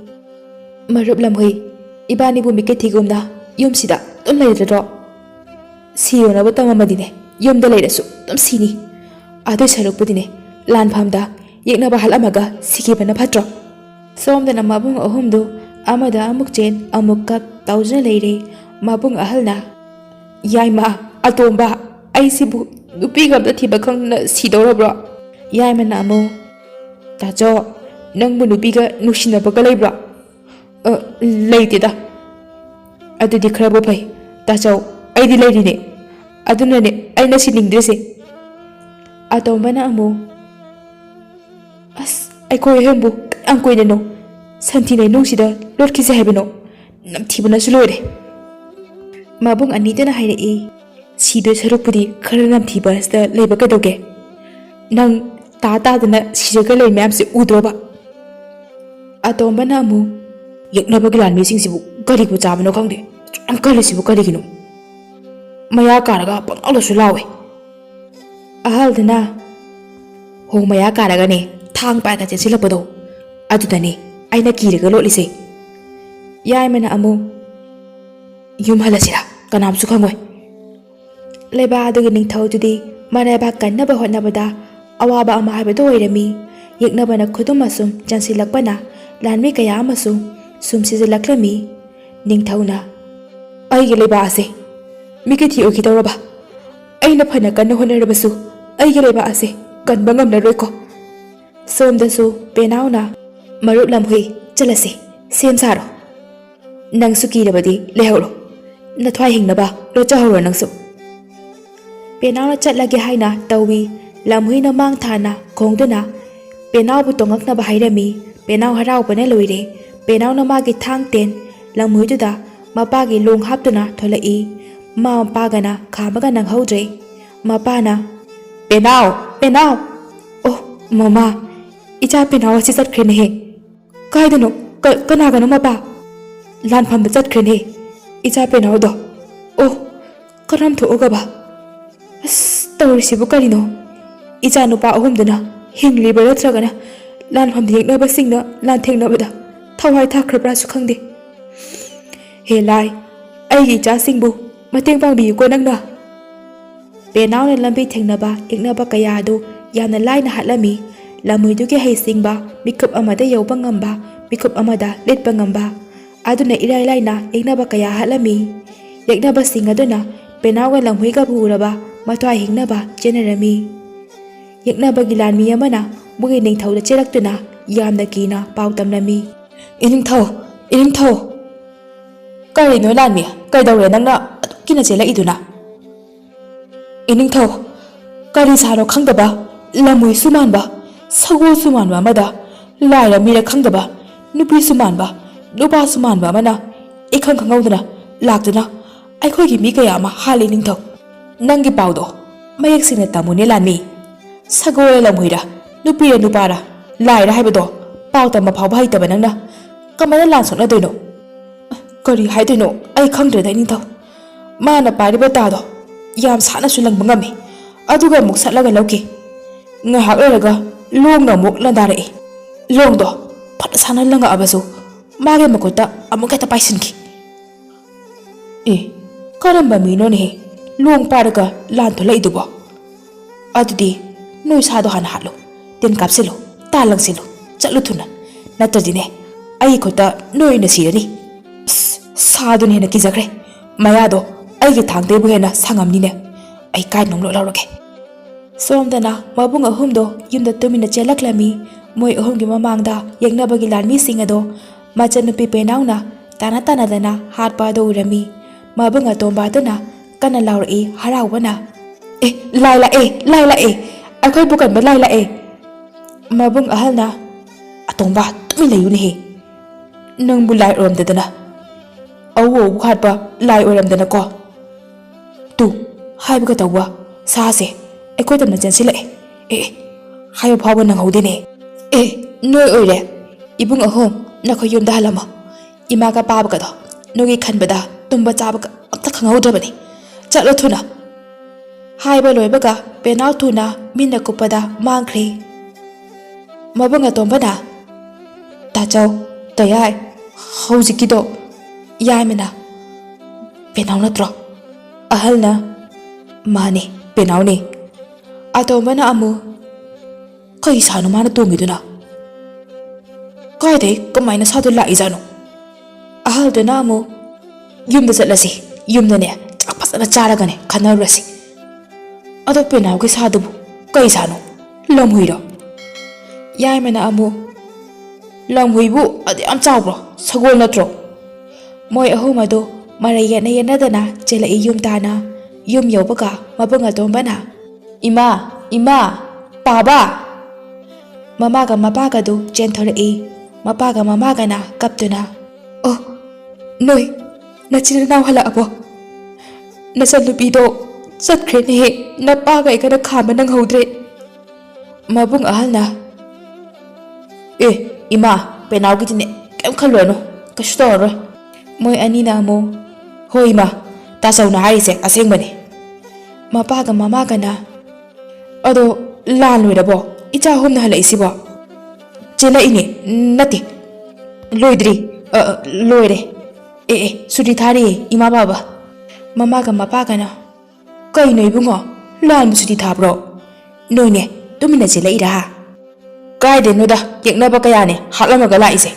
Marup lamhui ibani bu mike thigumna yumsida tum leidro siyona bu tamamadine yumda leirasu tum sini adu sarukpudine lan phamda yekna bahal amaga sikibana phatro. Somdana mabung ahumdu amada amuk chen amuk kap taujna leire. Mabung ahalna yaima atomba aisibu ꯅꯨꯄꯤꯒ ꯑꯝꯇ ꯊꯤꯕ ꯈꯪꯗꯅ ꯁꯤꯗꯧꯔꯕ꯭ꯔꯣ? ꯌꯥꯏꯃꯅ ꯑꯃꯨꯛ ꯇꯥꯆꯧ ꯅꯪꯕꯨ ꯅꯨꯄꯤꯒ ꯅꯨꯡꯁꯤꯅꯕꯒ ꯂꯩꯕ꯭ꯔꯣ? ꯂꯩꯇꯦꯗ. ꯑꯗꯨꯗꯤ ꯈꯔꯕꯨ ꯐꯩ. ꯇꯥꯆꯧ ꯑꯩꯗꯤ ꯂꯩꯔꯤꯅꯦ. ꯑꯗꯨꯅꯅꯦ ꯑꯩꯅ ꯁꯤꯅꯤꯡꯗ꯭ꯔꯤꯁꯦ. ꯑꯇꯣꯝꯕꯅ ꯑꯃꯨꯛ ꯑꯁ ꯑꯩꯈꯣꯏ ꯑꯍꯨꯝꯕꯨ ꯀꯌꯥꯝ ꯀꯨꯏꯅꯅꯣ ꯁꯟꯊꯤ ꯂꯩꯅꯨꯡꯁꯤꯗ ꯂꯣꯠꯈꯤꯁꯦ ꯍꯥꯏꯕꯅꯣ? ꯅꯝꯊꯤꯕꯅꯁꯨ ꯂꯣꯏꯔꯦ. ꯃꯕꯨꯡ ꯑꯅꯤꯗꯨꯅ ꯍꯥꯏꯔꯛꯏ ꯁꯤꯗꯣꯏ ꯁꯔꯨꯛꯄꯨꯗꯤ ꯈꯔ ꯅꯝꯊꯤꯕ ꯑꯁꯤꯗ ꯂꯩꯕ ꯀꯩꯗꯧꯒꯦ? ꯅꯪ ꯇꯥꯗꯅ ꯁꯤꯔꯒ ꯂꯩ ꯃꯌꯥꯝꯁꯦ ꯎꯗ꯭ꯔꯣꯕ? ꯑꯇꯣꯝꯕꯅ ꯑꯃꯨꯛ ꯌꯦꯛꯅꯕꯒꯤ ꯂꯥꯟꯃꯤꯁꯤꯡꯁꯤꯕꯨ ꯀꯔꯤꯕꯨ ꯆꯥꯕꯅꯣ ꯈꯪꯗꯦ. ꯌꯥꯝ ꯀꯜꯂꯤꯁꯤꯕꯨ ꯀꯔꯤꯒꯤꯅꯣ? ꯃꯌꯥ ꯀꯥꯔꯒ ꯄꯪꯂꯥꯎꯗꯁꯨ ꯂꯥꯎꯋꯦ. ꯑꯍꯜꯗꯨꯅ ꯍꯣ ꯃꯌꯥ ꯀꯥꯔꯒꯅꯦ ꯊꯥꯡ ꯄꯥꯏꯔꯒ ꯆꯦꯟꯁꯤꯜꯂꯛꯄꯗꯣ ꯑꯗꯨꯗꯅꯦ ꯑꯩꯅ ꯀꯤꯔꯒ ꯂꯣꯠꯂꯤꯁꯦ. ꯌꯥꯏꯃꯅ ꯑꯃꯨꯛ ꯌꯨꯝ ꯍꯜꯂꯁꯤꯔꯥ ꯀꯅꯥꯝꯁꯨ ꯈꯪꯉꯣꯏ. ꯂꯩꯕꯥꯛ ꯑꯗꯨꯒꯤ ꯅꯤꯡꯊꯧꯗꯨꯗꯤ ꯃꯔꯥꯏꯕꯥꯛ ꯀꯟꯅꯕ ꯍꯣꯠꯅꯕꯗ ꯑꯋꯥꯕ ꯑꯃ ꯍꯥꯏꯕꯗꯨ ꯑꯣꯏꯔꯝꯃꯤ. ꯌꯦꯛꯅꯕꯅ ꯈꯨꯗꯨꯝ ꯑꯁꯨꯝ ꯆꯪꯁꯤꯜꯂꯛꯄꯅ ꯂꯥꯟꯃꯤ ꯀꯌꯥ ꯑꯃꯁꯨ ꯁꯨꯝ ꯁꯤꯖꯤꯜꯂꯛꯂꯝꯃꯤ. ꯅꯤꯡꯊꯧꯅ ꯑꯩꯒꯤ ꯂꯩꯕꯥꯛ ꯑꯁꯦ ꯃꯤꯀꯩꯊꯤ ꯑꯣꯏꯈꯤꯗꯧꯔꯕ? ꯑꯩꯅ ꯐꯅ ꯀꯟꯅ ꯍꯣꯠꯅꯔꯕꯁꯨ ꯑꯩꯒꯤ ꯂꯩꯕꯥꯛ ꯑꯁꯦ ꯀꯟꯕ ꯉꯝꯂꯔꯣꯏꯀꯣ. ꯁꯣꯝꯗꯁꯨ ꯄꯦꯅꯥꯎꯅ ꯃꯔꯨꯞ ꯂꯝꯍꯨꯏ ꯆꯠꯂꯁꯤ ꯁꯦꯝ ꯁꯥꯔꯣ. ꯅꯪꯁꯨ ꯀꯤꯔꯕꯗꯤ ꯂꯩꯍꯧꯔꯣ. ꯅꯊ꯭ꯋꯥꯏ ꯍꯤꯡꯅꯕ ꯂꯣꯠꯆꯍꯧꯔꯣ ꯅꯪꯁꯨ. ꯄꯦꯅꯥꯎꯅ ꯆꯠꯂꯒꯦ ꯍꯥꯏꯅ ꯇꯧꯏ. ꯂꯝꯍꯨꯏꯅ ꯃꯥꯡ ꯊꯥꯅ ꯈꯣꯡꯗꯨꯅ ꯄꯦꯅꯥꯎꯕꯨ ꯇꯣꯡꯉꯛꯅꯕ ꯍꯥꯏꯔꯝꯃꯤ. ꯄꯦꯅꯥꯎ ꯍꯔꯥꯎꯕꯅ ꯂꯣꯏꯔꯦ. ꯄꯦꯅꯥꯎꯅ ꯃꯥꯒꯤ ꯊꯥꯡ ꯇꯦꯟ ꯂꯝꯍꯨꯏꯗꯨꯗ ꯃꯄꯥꯒꯤ ꯂꯣꯡ ꯍꯥꯞꯇꯨꯅ ꯊꯣꯛꯂꯛꯏ. ꯃꯄꯥꯒꯅ ꯈꯥꯝꯕꯒ ꯅꯪꯍꯧꯗ꯭ꯔꯦ. ꯃꯄꯥꯅ ꯄꯦꯅꯥꯎ ꯄꯦꯅꯥꯎ. ꯑꯣ ꯃꯃꯥ ꯏꯆꯥ ꯄꯦꯅꯥꯎ ꯑꯁꯤ ꯆꯠꯈ꯭ꯔꯦꯅꯦꯍꯦ. ꯀꯥꯏꯗꯅꯣ? ꯀꯅꯥꯒꯅꯣ ꯃꯄꯥ? ꯂꯥꯟꯐꯝꯗ ꯆꯠꯈ꯭ꯔꯦꯅꯦ ꯏꯆꯥ ꯄꯦꯅꯥꯎꯗꯣ. ꯑꯣ ꯀꯔꯝ ꯊꯣꯛꯑꯒꯕ? ꯑꯁ ꯇꯧꯔꯤꯁꯤꯕꯨ ꯀꯔꯤꯅꯣ? ꯏꯆꯥ ꯅꯨꯄꯥ ꯑꯍꯨꯝꯗꯨꯅ ꯍꯤꯡꯂꯤꯕ꯭ꯔꯥ ꯅꯠꯇ꯭ꯔꯒꯅ ꯂꯥꯟꯐꯝꯗ ꯌꯦꯛꯅꯕꯁꯤꯡꯅ ꯂꯥꯟꯊꯦꯡꯅꯕꯗ ꯊꯋꯥꯏ ꯊꯥꯈ꯭ꯔꯕ꯭ꯔꯥꯁꯨ ꯈꯪꯗꯦ. ꯍꯦ ꯂꯥꯏ ꯑꯩꯒꯤ ꯏꯆꯥꯁꯤꯡꯕꯨ ꯃꯇꯦꯡ ꯄꯥꯡꯕꯤꯌꯨꯀꯣ ꯅꯪꯅ. ꯄꯦꯅꯥꯎꯅ ꯂꯝꯕꯤ ꯊꯦꯡꯅꯕ ꯌꯦꯛꯅꯕ ꯀꯌꯥ ꯑꯗꯨ ꯌꯥꯝꯅ ꯂꯥꯏꯅ ꯍꯥꯠꯂꯝꯃꯤ. ꯂꯝꯍꯨꯏꯗꯨꯒꯤ ꯍꯩꯁꯤꯡꯕ ꯃꯤꯀꯨꯞ ꯑꯃꯗ ꯌꯧꯕ ꯉꯝꯕ ꯃꯤꯀꯨꯞ ꯑꯃꯗ ꯂꯤꯠꯄ ꯉꯝꯕ ꯑꯗꯨꯅ ꯏꯔꯥꯏ ꯂꯥꯏꯅ ꯌꯦꯛꯅꯕ ꯀꯌꯥ ꯍꯥꯠꯂꯝꯃꯤ. ꯌꯦꯛꯅꯕꯁꯤꯡ ꯑꯗꯨꯅ ꯄꯦꯅꯥꯎꯒ ꯂꯝꯍꯨꯏꯒꯕꯨ ꯎꯔꯕ ꯃꯊ꯭ꯋꯥꯏ ꯍꯤꯡꯅꯕ ꯆꯦꯟꯅꯔꯝꯃꯤ. ꯌꯦꯛꯅꯕꯒꯤ ꯂꯥꯟꯃꯤ ꯑꯃꯅ ꯃꯣꯏꯒꯤ ꯅꯤꯡꯊꯧꯗ ꯆꯦꯜꯂꯛꯇꯨꯅ ꯌꯥꯝꯅ ꯀꯤꯅ ꯄꯥꯎ ꯇꯝꯂꯝꯃꯤ. ꯏꯅꯤꯡꯊꯧ ꯏꯅꯤꯡꯊꯧ. ꯀꯔꯤꯅꯣ ꯂꯥꯟꯃꯤ? ꯀꯩꯗꯧꯔꯦ ꯅꯪꯅ ꯑꯗꯨꯛ ꯀꯤꯅ ꯆꯦꯜꯂꯛꯏꯗꯨꯅ? ꯏꯅꯤꯡꯊꯧ ꯀꯔꯤ ꯁꯥꯅꯣ ꯈꯪꯗꯕ ꯂꯝꯍꯨꯏꯁꯨ ꯃꯥꯟꯕ ꯁꯒꯣꯜꯁꯨ ꯃꯥꯟꯕ ꯑꯃꯗ ꯂꯥꯏꯔ ꯃꯤꯔ ꯈꯪꯗꯕ ꯅꯨꯄꯤꯁꯨ ꯃꯥꯟꯕ ꯅꯨꯄꯥꯁꯨ ꯃꯥꯟꯕ ꯑꯃꯅ ꯏꯈꯪ ꯈꯪꯍꯧꯗꯅ ꯂꯥꯛꯇꯨꯅ ꯑꯩꯈꯣꯏꯒꯤ ꯃꯤ ꯀꯌꯥ ꯑꯃ ꯍꯥꯠꯂꯤ. ꯅꯤꯡꯊꯧ ꯅꯪꯒꯤ ꯄꯥꯎꯗꯣ ꯃꯌꯦꯛ ꯁꯦꯡꯅ ꯇꯝꯃꯨꯅꯦ ꯂꯥꯟꯃꯤ. ꯁꯒꯣꯜꯔ ꯂꯝꯍꯨꯏꯔ ꯅꯨꯄꯤꯔ ꯅꯨꯄꯥꯔ ꯂꯥꯏꯔ ꯍꯥꯏꯕꯗꯣ ꯄꯥꯎ ꯇꯝꯕ ꯐꯥꯎꯕ ꯍꯩꯇꯕ ꯅꯪꯅ ꯀꯃꯥꯏꯅ ꯂꯥꯟ ꯁꯣꯛꯅꯗꯣꯏꯅꯣ? ꯀꯔꯤ ꯍꯥꯏꯗꯣꯏꯅꯣ ꯑꯩ ꯈꯪꯗ꯭ꯔꯦꯗ ꯏꯅꯤꯡꯊꯧ. ꯃꯥꯅ ꯄꯥꯏꯔꯤꯕ ꯇꯥꯗꯣ ꯌꯥꯝ ꯁꯥꯠꯅꯁꯨ ꯂꯪꯕ ꯉꯝꯃꯤ. ꯑꯗꯨꯒ ꯑꯃꯨꯛ ꯁꯠꯂꯒ ꯂꯧꯈꯤ. ꯉꯥꯏꯍꯥꯛ ꯂꯩꯔꯒ ꯂꯣꯡꯅ ꯑꯃꯨꯛ ꯂꯥꯟꯗꯥꯔꯛꯏ. ꯂꯣꯡꯗꯣ ꯐꯅ ꯁꯥꯟꯅ ꯂꯪꯉꯛꯑꯕꯁꯨ ꯃꯥꯒꯤ ꯃꯈꯨꯠꯇ ꯑꯃꯨꯛ ꯍꯦꯛꯇ ꯄꯥꯏꯁꯤꯟꯈꯤ. ꯀꯔꯝꯕ ꯃꯤꯅꯣꯅꯦꯍꯦ ꯂꯣꯡ ꯄꯥꯏꯔꯒ ꯂꯥꯟ ꯊꯣꯛꯂꯛꯏꯗꯨꯕꯣ? ꯑꯗꯨꯗꯤ ꯅꯣꯏ ꯁꯥꯗꯣ ꯍꯥꯟꯅ ꯍꯥꯠꯂꯨ. ꯇꯤꯟ ꯀꯥꯞꯁꯤꯜꯂꯨ. ꯇꯥ ꯂꯪꯁꯤꯜꯂꯨ. ꯆꯠꯂꯨ ꯊꯨꯅ. ꯅꯠꯇ꯭ꯔꯗꯤꯅꯦ ꯑꯩꯒꯤ ꯈꯨꯠꯇ ꯅꯣꯏ ꯑꯣꯏꯅ ꯁꯤꯔꯅꯤ. ꯁꯥꯗꯨꯅ ꯍꯦꯟꯅ ꯀꯤꯖꯈ꯭ꯔꯦ. ꯃꯌꯥꯗꯣ ꯑꯩꯒꯤ ꯊꯥꯡꯗꯩꯕꯨ ꯍꯦꯟꯅ ꯁꯥꯡꯉꯝꯅꯤꯅꯦ. ꯑꯩ ꯀꯥꯏꯗꯅꯣꯝ ꯂꯧꯔꯒꯦ. ꯁꯣꯝꯗꯅ ꯃꯕꯨꯡ ꯑꯍꯨꯝꯗꯣ ꯌꯨꯝꯗ ꯇꯨꯃꯤꯟꯅ ꯆꯦꯜꯂꯛꯂꯝꯃꯤ. ꯃꯣꯏ ꯑꯍꯨꯝꯒꯤ ꯃꯃꯥꯡꯗ ꯌꯦꯛꯅꯕꯒꯤ ꯂꯥꯟꯃꯤꯁꯤꯡ ꯑꯗꯣ ꯃꯆꯟꯅꯨꯄꯤ ꯄꯦꯅꯥꯎꯅ ꯇꯥꯟꯅ ꯇꯥꯟꯅꯗꯅ ꯍꯥꯠꯄ ꯑꯗꯨ ꯎꯔꯝꯃꯤ. ꯃꯕꯨꯡ ꯑꯇꯣꯝꯕ ꯑꯗꯨꯅ ꯀꯟꯅ ꯂꯥꯎꯔꯛꯏ ꯍꯔꯥꯎꯕꯅ. ꯂꯥꯏ ꯂꯥꯛꯑꯦ ꯂꯥꯏ ꯂꯥꯛꯑꯦ ꯑꯩꯈꯣꯏꯕꯨ ꯀꯟꯕ ꯂꯥꯏ ꯂꯥꯛꯑꯦ. ꯃꯕꯨꯡ ꯑꯍꯜꯅ ꯑꯇꯣꯝꯕ ꯇꯨꯃꯤꯟ ꯂꯩꯌꯨꯅꯦꯍꯦ. ꯅꯪꯕꯨ ꯂꯥꯏ ꯑꯣꯏꯔꯝꯗꯗꯅ ꯑꯋꯨ ꯑꯋꯨ ꯍꯥꯠꯄ ꯂꯥꯏ ꯑꯣꯏꯔꯝꯗꯅꯀꯣ. ꯇꯨ ꯍꯥꯏꯕꯒ ꯇꯧꯕ ꯁꯥꯁꯦ ꯑꯩꯈꯣꯏ ꯇꯝꯅ ꯆꯦꯟꯁꯤꯜꯂꯛꯑꯦ. ꯍꯥꯏꯕ ꯐꯥꯎꯕ ꯅꯪꯍꯧꯗꯦꯅꯦ. ꯅꯣꯏ ꯑꯣꯏꯔꯦ. ꯏꯕꯨꯡ ꯑꯍꯨꯝ ꯅꯈꯣꯏ ꯌꯨꯝꯗ ꯍꯜꯂꯝꯃꯣ. ꯏꯃꯥꯒ ꯄꯥꯕꯒꯗꯣ ꯅꯣꯏꯒꯤ ꯈꯟꯕꯗ ꯇꯨꯝꯕ ꯆꯥꯕꯒ ꯑꯝꯇ ꯈꯪꯍꯧꯗ꯭ꯔꯕꯅꯤ. ꯆꯠꯂꯣ ꯊꯨꯅ. ꯍꯥꯏꯕ ꯂꯣꯏꯕꯒ ꯄꯦꯅꯥꯎ ꯊꯨꯅ ꯃꯤꯠꯅ ꯀꯨꯞꯄꯗ ꯃꯥꯡꯈ꯭ꯔꯦ. ꯃꯕꯨꯡ ꯑꯇꯣꯝꯕꯅ ꯇꯥꯆꯧ ꯇꯌꯥꯏ ꯍꯧꯖꯤꯛꯀꯤꯗꯣ ꯌꯥꯏꯃꯅ ꯄꯦꯅꯥꯎ ꯅꯠꯇ꯭ꯔꯣ? ꯑꯍꯜꯅ ꯃꯥꯅꯦ ꯄꯦꯅꯥꯎꯅꯦ. ꯑꯇꯣꯝꯕꯅ ꯑꯃꯨꯛ ꯀꯩ ꯁꯥꯅꯣ ꯃꯥꯅ ꯇꯣꯡꯉꯤꯗꯨꯅ? ꯀꯥꯏꯗꯩ ꯀꯃꯥꯏꯅ ꯁꯥꯗꯣ ꯂꯥꯛꯏꯖꯥꯠꯅꯣ? ꯑꯍꯜꯗꯨꯅ ꯑꯃꯨꯛ ꯌꯨꯝꯗ ꯆꯠꯂꯁꯤ. ꯌꯨꯝꯗꯅꯦ ꯆꯥꯛ ꯐꯖꯅ ꯆꯥꯔꯒꯅꯦ ꯈꯟꯅꯔꯨꯔꯁꯤ. ꯑꯗꯣ ꯄꯦꯅꯥꯎꯒꯤ ꯁꯥꯗꯨꯕꯨ ꯀꯩ ꯁꯥꯅꯣ? ꯂꯝꯍꯨꯏꯔꯣ? ꯌꯥꯏꯃꯅ ꯑꯃꯨꯛ ꯂꯝꯍꯨꯏꯕꯨ ꯑꯗꯨ ꯌꯥꯝ ꯆꯥꯎꯕ꯭ꯔꯣ? ꯁꯒꯣꯜ ꯅꯠꯇ꯭ꯔꯣ? ꯃꯣꯏ ꯑꯍꯨꯝ ꯑꯗꯨ ꯃꯔꯩ ꯌꯦꯠꯅ ꯌꯦꯠꯅꯗꯅ ꯆꯦꯜꯂꯛꯏ ꯌꯨꯝ ꯇꯥꯅ ꯌꯨꯝ ꯌꯧꯕꯒ ꯃꯕꯨꯡ ꯑꯇꯣꯝꯕꯅ ꯏꯃꯥ ꯏꯃꯥ ꯄꯥꯕ ꯃꯃꯥꯒ ꯃꯄꯥꯒꯗꯨ ꯆꯦꯟꯊꯣꯔꯛꯏ ꯃꯄꯥꯒ ꯃꯃꯥꯒꯅ ꯀꯞꯇꯨꯅ ꯑꯣ ꯅꯣꯏ ꯅꯆꯤꯟ ꯅꯅꯥꯎ ꯍꯜꯂꯛꯑꯕꯣ ꯅꯆꯟꯅꯨꯄꯤꯗꯣ ꯆꯠꯈ꯭ꯔꯦꯅꯦꯍꯦ ꯅꯄꯥꯒ ꯑꯩꯒꯅ ꯈꯥꯝꯕ ꯅꯪꯍꯧꯗ꯭ꯔꯦ ꯃꯕꯨꯡ ꯑꯍꯜꯅ ꯏꯃꯥ ꯄꯦꯅꯥꯎꯒꯤꯗꯤꯅꯦ ꯀꯩꯝ ꯈꯜꯂꯨꯔꯅꯨ ꯀꯩꯁꯨ ꯇꯧꯔꯔꯣꯏ ꯃꯣꯏ ꯑꯅꯤꯅ ꯑꯃꯨꯛ ꯍꯣꯏ ꯏꯃꯥ ꯇꯥꯆꯧꯅ ꯍꯥꯏꯔꯤꯁꯦ ꯑꯁꯦꯡꯕꯅꯤ ꯃꯄꯥꯒ ꯃꯃꯥꯒꯅ ꯑꯗꯣ ꯂꯥꯟ ꯂꯣꯏꯔꯕꯣ ꯏꯆꯥ ꯑꯍꯨꯝꯅ ꯍꯜꯂꯛꯏꯁꯤꯕꯣ ꯆꯦꯜꯂꯛꯏꯅꯦ ꯅꯠꯇꯦ ꯂꯣꯏꯗ꯭ꯔꯤ ꯂꯣꯏꯔꯦ ꯁꯨꯇꯤ ꯊꯥꯔꯤꯌꯦ ꯏꯃꯥ ꯕꯥꯕꯥ ꯃꯃꯥꯒ ꯃꯄꯥꯒꯅ ꯀꯩꯅꯣ ꯏꯕꯨꯡꯉꯣ ꯂꯥꯟꯕꯨ ꯁꯨꯇꯤ ꯊꯥꯕ꯭ꯔꯣ ꯅꯣꯏꯅꯦ ꯇꯨꯃꯤꯟꯅ ꯆꯦꯜꯂꯛꯏꯔꯥ ꯀꯥꯏꯗꯩꯅꯣꯗ ꯌꯦꯛꯅꯕ ꯀꯌꯥꯅꯦ ꯍꯥꯠꯂꯝꯃꯒ ꯂꯥꯛꯏꯁꯦ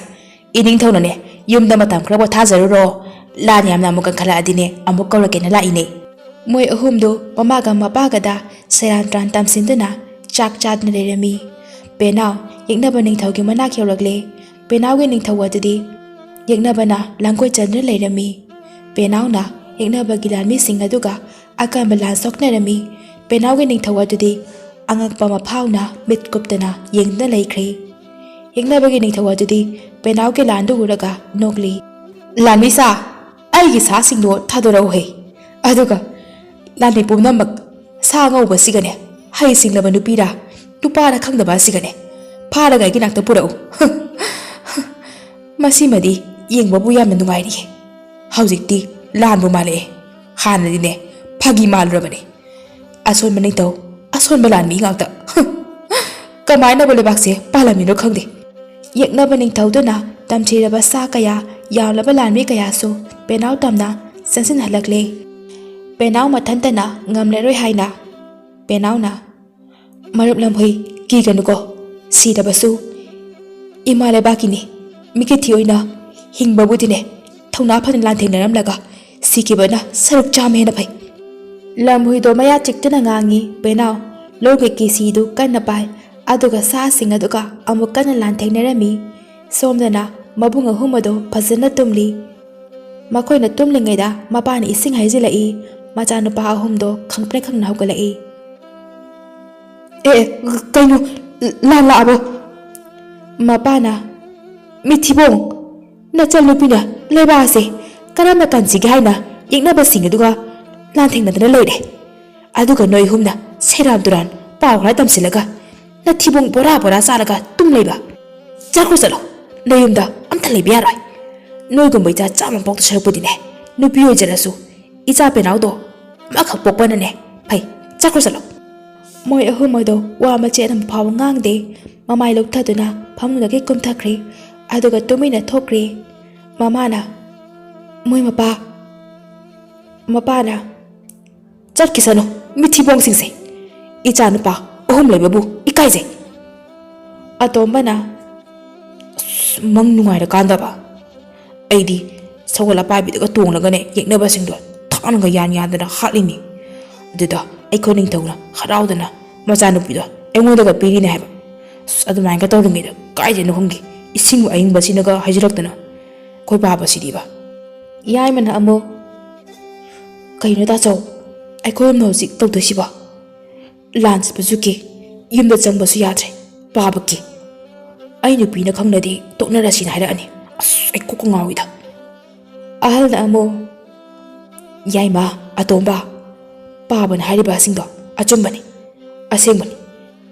ꯏꯅꯤꯡꯊꯧꯅꯅꯦ ꯌꯨꯝꯗ ꯃꯇꯝ ꯈꯔ ꯄꯣꯊꯥꯖꯔꯨꯔꯣ ꯂꯥꯟ ꯌꯥꯝꯅ ꯑꯃꯨꯛ ꯀꯟꯈꯠꯂꯛꯑꯗꯤꯅꯦ ꯑꯃꯨꯛ ꯀꯧꯔꯛꯀꯦꯅ ꯂꯥꯛꯏꯅꯦ ꯃꯣꯏ ꯑꯍꯨꯝꯗꯨ ꯃꯃꯥꯒ ꯃꯄꯥꯒꯗ ꯁꯦꯔꯥꯟ ꯇꯨꯔꯥꯟ ꯇꯝꯁꯤꯟꯗꯨꯅ ꯆꯥꯛ ꯆꯥꯗꯨꯅ ꯂꯩꯔꯝꯃꯤ ꯄꯦꯅꯥꯎ ꯌꯦꯛꯅꯕ ꯅꯤꯡꯊꯧꯒꯤ ꯃꯅꯥꯛ ꯌꯧꯔꯛꯂꯦ ꯄꯦꯅꯥꯎꯒꯤ ꯅꯤꯡꯊꯧ ꯑꯗꯨꯗꯤ ꯌꯦꯛꯅꯕꯅ ꯂꯥꯡꯒꯣꯏ ꯆꯟꯗꯨꯅ ꯂꯩꯔꯝꯃꯤ ꯄꯦꯅꯥꯎꯅ ꯌꯦꯛꯅꯕꯒꯤ ꯂꯥꯟꯃꯤꯁꯤꯡ ꯑꯗꯨꯒ ꯑꯀꯟꯕ ꯂꯥꯟ ꯁꯣꯛꯅꯔꯝꯃꯤ ꯄꯦꯅꯥꯎꯒꯤ ꯅꯤꯡꯊꯧ ꯑꯗꯨꯗꯤ ꯑꯉꯛꯄ ꯃꯐꯥꯎꯅ ꯃꯤꯠ ꯀꯨꯞꯇꯅ ꯌꯦꯡꯗꯨꯅ ꯂꯩꯈ꯭ꯔꯦ ꯌꯦꯛꯅꯕꯒꯤ ꯅꯤꯡꯊꯧ ꯑꯗꯨꯗꯤ ꯄꯦꯅꯥꯎꯒꯤ ꯂꯥꯟꯗꯨ ꯎꯔꯒ ꯅꯣꯛꯂꯤ ꯂꯥꯟꯃꯤꯁꯥ ꯑꯩꯒꯤ ꯁꯥꯁꯤꯡꯗꯣ ꯊꯥꯗꯣꯔꯛꯎꯍꯦ ꯑꯗꯨꯒ ꯂꯥꯟꯃꯤ ꯄꯨꯝꯅꯃꯛ ꯁꯥ ꯑꯉꯧꯕꯁꯤꯒꯅꯦ ꯍꯩ ꯁꯤꯡꯂꯕ ꯅꯨꯄꯤꯔꯥ ꯅꯨꯄꯥꯔ ꯈꯪꯗꯕ ꯑꯁꯤꯒꯅꯦ ꯐꯥꯔꯒ ꯑꯩꯒꯤ ꯅꯥꯛꯇ ꯄꯨꯔꯛꯎ ꯃꯁꯤꯃꯗꯤ ꯌꯦꯡꯕꯕꯨ ꯌꯥꯝꯅ ꯅꯨꯡꯉꯥꯏꯔꯤꯌꯦ ꯍꯧꯖꯤꯛꯇꯤ ꯂꯥꯟꯕꯨ ꯃꯥꯜꯂꯛꯑꯦ ꯍꯥꯟꯅꯗꯤꯅꯦ ꯐꯥꯒꯤ ꯃꯥꯜꯂꯨꯔꯕꯅꯦ ꯑꯁꯣꯟꯕ ꯅꯤꯡꯊꯧ ꯑꯁꯣꯟꯕ ꯂꯥꯟꯃꯤ ꯉꯥꯛꯇ ꯀꯃꯥꯏꯅꯕꯨ ꯂꯩꯕꯥꯛꯁꯦ ꯄꯥꯜꯂꯝꯃꯤꯅꯣ ꯈꯪꯗꯦ ꯌꯦꯛꯅꯕ ꯅꯤꯡꯊꯧꯗꯨꯅ ꯇꯝꯊꯤꯔꯕ ꯁꯥ ꯀꯌꯥ ꯌꯥꯝꯂꯕ ꯂꯥꯟꯃꯤ ꯀꯌꯥꯁꯨ ꯄꯦꯅꯥꯎ ꯇꯝꯅ ꯆꯪꯁꯤꯟꯍꯜꯂꯛꯂꯦ ꯄꯦꯅꯥꯎ ꯃꯊꯟꯇꯅ ꯉꯝꯂꯔꯣꯏ ꯍꯥꯏꯅ ꯄꯦꯅꯥꯎꯅ ꯃꯔꯨꯞ ꯂꯝꯍꯨꯏ ꯀꯤꯒꯅꯨꯀꯣ ꯁꯤꯔꯕꯁꯨ ꯏꯃꯥ ꯂꯩꯕꯥꯛꯀꯤꯅꯤ ꯃꯤꯀꯤꯊꯤ ꯑꯣꯏꯅ ꯍꯤꯡꯕꯕꯨꯗꯤꯅꯦ ꯊꯧꯅꯥ ꯐꯅ ꯂꯥꯟꯊꯦꯡꯅꯔꯝꯂꯒ ꯁꯤꯈꯤꯕꯅ ꯁꯔꯨꯛ ꯆꯥꯝꯃ ꯍꯦꯟꯅ ꯐꯩ ꯂꯝꯍꯨꯏꯗꯣ ꯃꯌꯥ ꯆꯤꯛꯇꯨꯅ ꯉꯥꯡꯉꯤ ꯄꯦꯅꯥꯎ ꯂꯧꯒꯤ ꯀꯤꯁꯤꯗꯨ ꯀꯟꯅ ꯄꯥꯏ ꯑꯗꯨꯒ ꯁꯥꯁꯤꯡ ꯑꯗꯨꯒ ꯑꯃꯨꯛ ꯀꯟꯅ ꯂꯥꯟꯊꯦꯡꯅꯔꯝꯃꯤ ꯁꯣꯝꯗꯅ ꯃꯕꯨꯡ ꯑꯍꯨꯝ ꯑꯗꯨ ꯐꯖꯅ ꯇꯨꯝꯂꯤ ꯃꯈꯣꯏꯅ ꯇꯨꯝꯂꯤꯉꯩꯗ ꯃꯄꯥꯅ ꯏꯁꯤꯡ ꯍꯩꯖꯤꯜꯂꯛꯏ ꯃꯆꯥꯅꯨꯄꯥ ꯑꯍꯨꯝꯗꯣ ꯈꯪꯄ꯭ꯔꯦꯛ ꯈꯪꯅ ꯍꯧꯒꯠꯂꯛꯏ ꯀꯩꯅꯣ ꯂꯥꯟ ꯂꯥꯛꯑꯕꯣ ꯃꯄꯥꯅ ꯃꯤꯊꯤꯕꯣꯡ ꯅꯆꯟꯅꯨꯄꯤꯅ ꯂꯩꯕꯥꯛ ꯑꯁꯦ ꯀꯔꯝꯅ ꯀꯟꯁꯤꯒꯦ ꯍꯥꯏꯅ ꯌꯦꯛꯅꯕꯁꯤꯡ ꯑꯗꯨꯒ ꯂꯥꯟꯊꯦꯡꯅꯗꯨꯅ ꯂꯩꯔꯦ ꯑꯗꯨꯒ ꯅꯣꯏ ꯑꯍꯨꯝꯅ ꯁꯦꯔꯥꯟ ꯇꯨꯔꯥꯟ ꯄꯥꯎ ꯈꯔ ꯇꯝꯁꯤꯜꯂꯒ ꯅꯊꯤꯕꯣꯡ ꯕꯣꯔꯥ ꯕꯣꯔꯥ ꯆꯥꯔꯒ ꯇꯨꯝ ꯂꯩꯕ ꯆꯠꯈ꯭ꯔꯣ ꯆꯠꯂꯣ ꯅꯌꯨꯝꯗ ꯑꯝꯇ ꯂꯩꯕ ꯌꯥꯔꯣꯏ ꯅꯣꯏꯒꯨꯝꯕ ꯏꯆꯥ ꯆꯥꯝꯃ ꯄꯣꯛꯇ ꯁꯔꯨꯛꯄꯨꯗꯤꯅꯦ ꯅꯨꯄꯤ ꯑꯣꯏꯖꯔꯁꯨ ꯏꯆꯥ ꯄꯦꯅꯥꯎꯗꯣ ꯑꯃꯈꯛ ꯄꯣꯛꯄꯅꯅꯦ ꯐꯩ ꯆꯠꯈ꯭ꯔꯣ ꯆꯠꯂꯣ ꯃꯣꯏ ꯑꯍꯨꯝ ꯑꯗꯨ ꯋꯥ ꯃꯆꯦꯠ ꯑꯃ ꯐꯥꯎꯕ ꯉꯥꯡꯗꯦ ꯃꯃꯥꯏ ꯂꯨꯞꯊꯗꯨꯅ ꯐꯃꯨꯡꯗꯒꯤ ꯀꯨꯝꯊꯈ꯭ꯔꯦ ꯑꯗꯨꯒ ꯇꯨꯃꯤꯟꯅ ꯊꯣꯛꯈ꯭ꯔꯦ ꯃꯃꯥꯅ ꯃꯣꯏ ꯃꯄꯥꯅ ꯆꯠꯈꯤꯁꯅꯨ ꯃꯤꯊꯤꯕꯣꯡꯁꯤꯡꯁꯦ ꯏꯆꯥ ꯅꯨꯄꯥ ꯑꯍꯨꯝ ꯂꯩꯕꯕꯨ ꯏꯀꯥꯏꯖꯩ ꯑꯇꯣꯝꯕꯅ ꯃꯪ ꯅꯨꯡꯉꯥꯏꯔꯀꯥꯟꯗꯕ ꯑꯩꯗꯤ ꯁꯒꯣꯜ ꯑꯄꯥꯏꯕꯤꯗꯒ ꯇꯣꯡꯂꯒꯅꯦ ꯌꯦꯛꯅꯕꯁꯤꯡꯗꯣ ꯊꯥꯡꯅꯒ ꯌꯥꯟꯗꯅ ꯍꯥꯠꯂꯤꯅꯤ ꯑꯗꯨꯗ ꯑꯩꯈꯣꯏ ꯅꯤꯡꯊꯧꯅ ꯍꯔꯥꯎꯗꯅ ꯃꯆꯥꯅꯨꯄꯤꯗꯣ ꯑꯩꯉꯣꯟꯗꯒ ꯄꯤꯔꯤꯅꯦ ꯍꯥꯏꯕ ꯑꯗꯨꯃꯥꯏꯅꯒ ꯇꯧꯔꯤꯉꯩꯗ ꯀꯥꯏꯗꯩꯅꯣ ꯈꯪꯗꯦ ꯏꯁꯤꯡ ꯑꯏꯪꯕꯁꯤꯅꯒ ꯍꯩꯖꯤꯜꯂꯛꯇꯅ ꯑꯩꯈꯣꯏ ꯕꯥꯕꯁꯤꯗꯤꯕ ꯌꯥꯏꯃꯅ ꯑꯃꯨꯛ ꯀꯩꯅꯣ ꯇꯥꯆꯧ ꯑꯩꯈꯣꯏꯅ ꯍꯧꯖꯤꯛ ꯇꯧꯗꯣꯏꯁꯤꯕꯣ ꯂꯥꯟ ꯆꯠꯄꯁꯨ ꯀꯤ ꯌꯨꯝꯗ ꯆꯪꯕꯁꯨ ꯌꯥꯗ꯭ꯔꯦ ꯄꯥꯕ ꯀꯤ ꯑꯩ ꯅꯨꯄꯤꯅ ꯈꯪꯅꯗꯤ ꯇꯣꯛꯅꯔꯁꯤꯅ ꯍꯥꯏꯔꯛꯑꯅꯤ ꯑꯩ ꯀꯣꯛꯀ ꯉꯥꯎꯏꯗ ꯑꯍꯜꯅ ꯑꯃꯨꯛ ꯌꯥꯏꯃ ꯑꯇꯣꯝꯕ ꯄꯥꯕꯅ ꯍꯥꯏꯔꯤꯕꯁꯤꯡꯗꯣ ꯑꯆꯨꯝꯕꯅꯤ ꯑꯁꯦꯡꯕꯅꯤ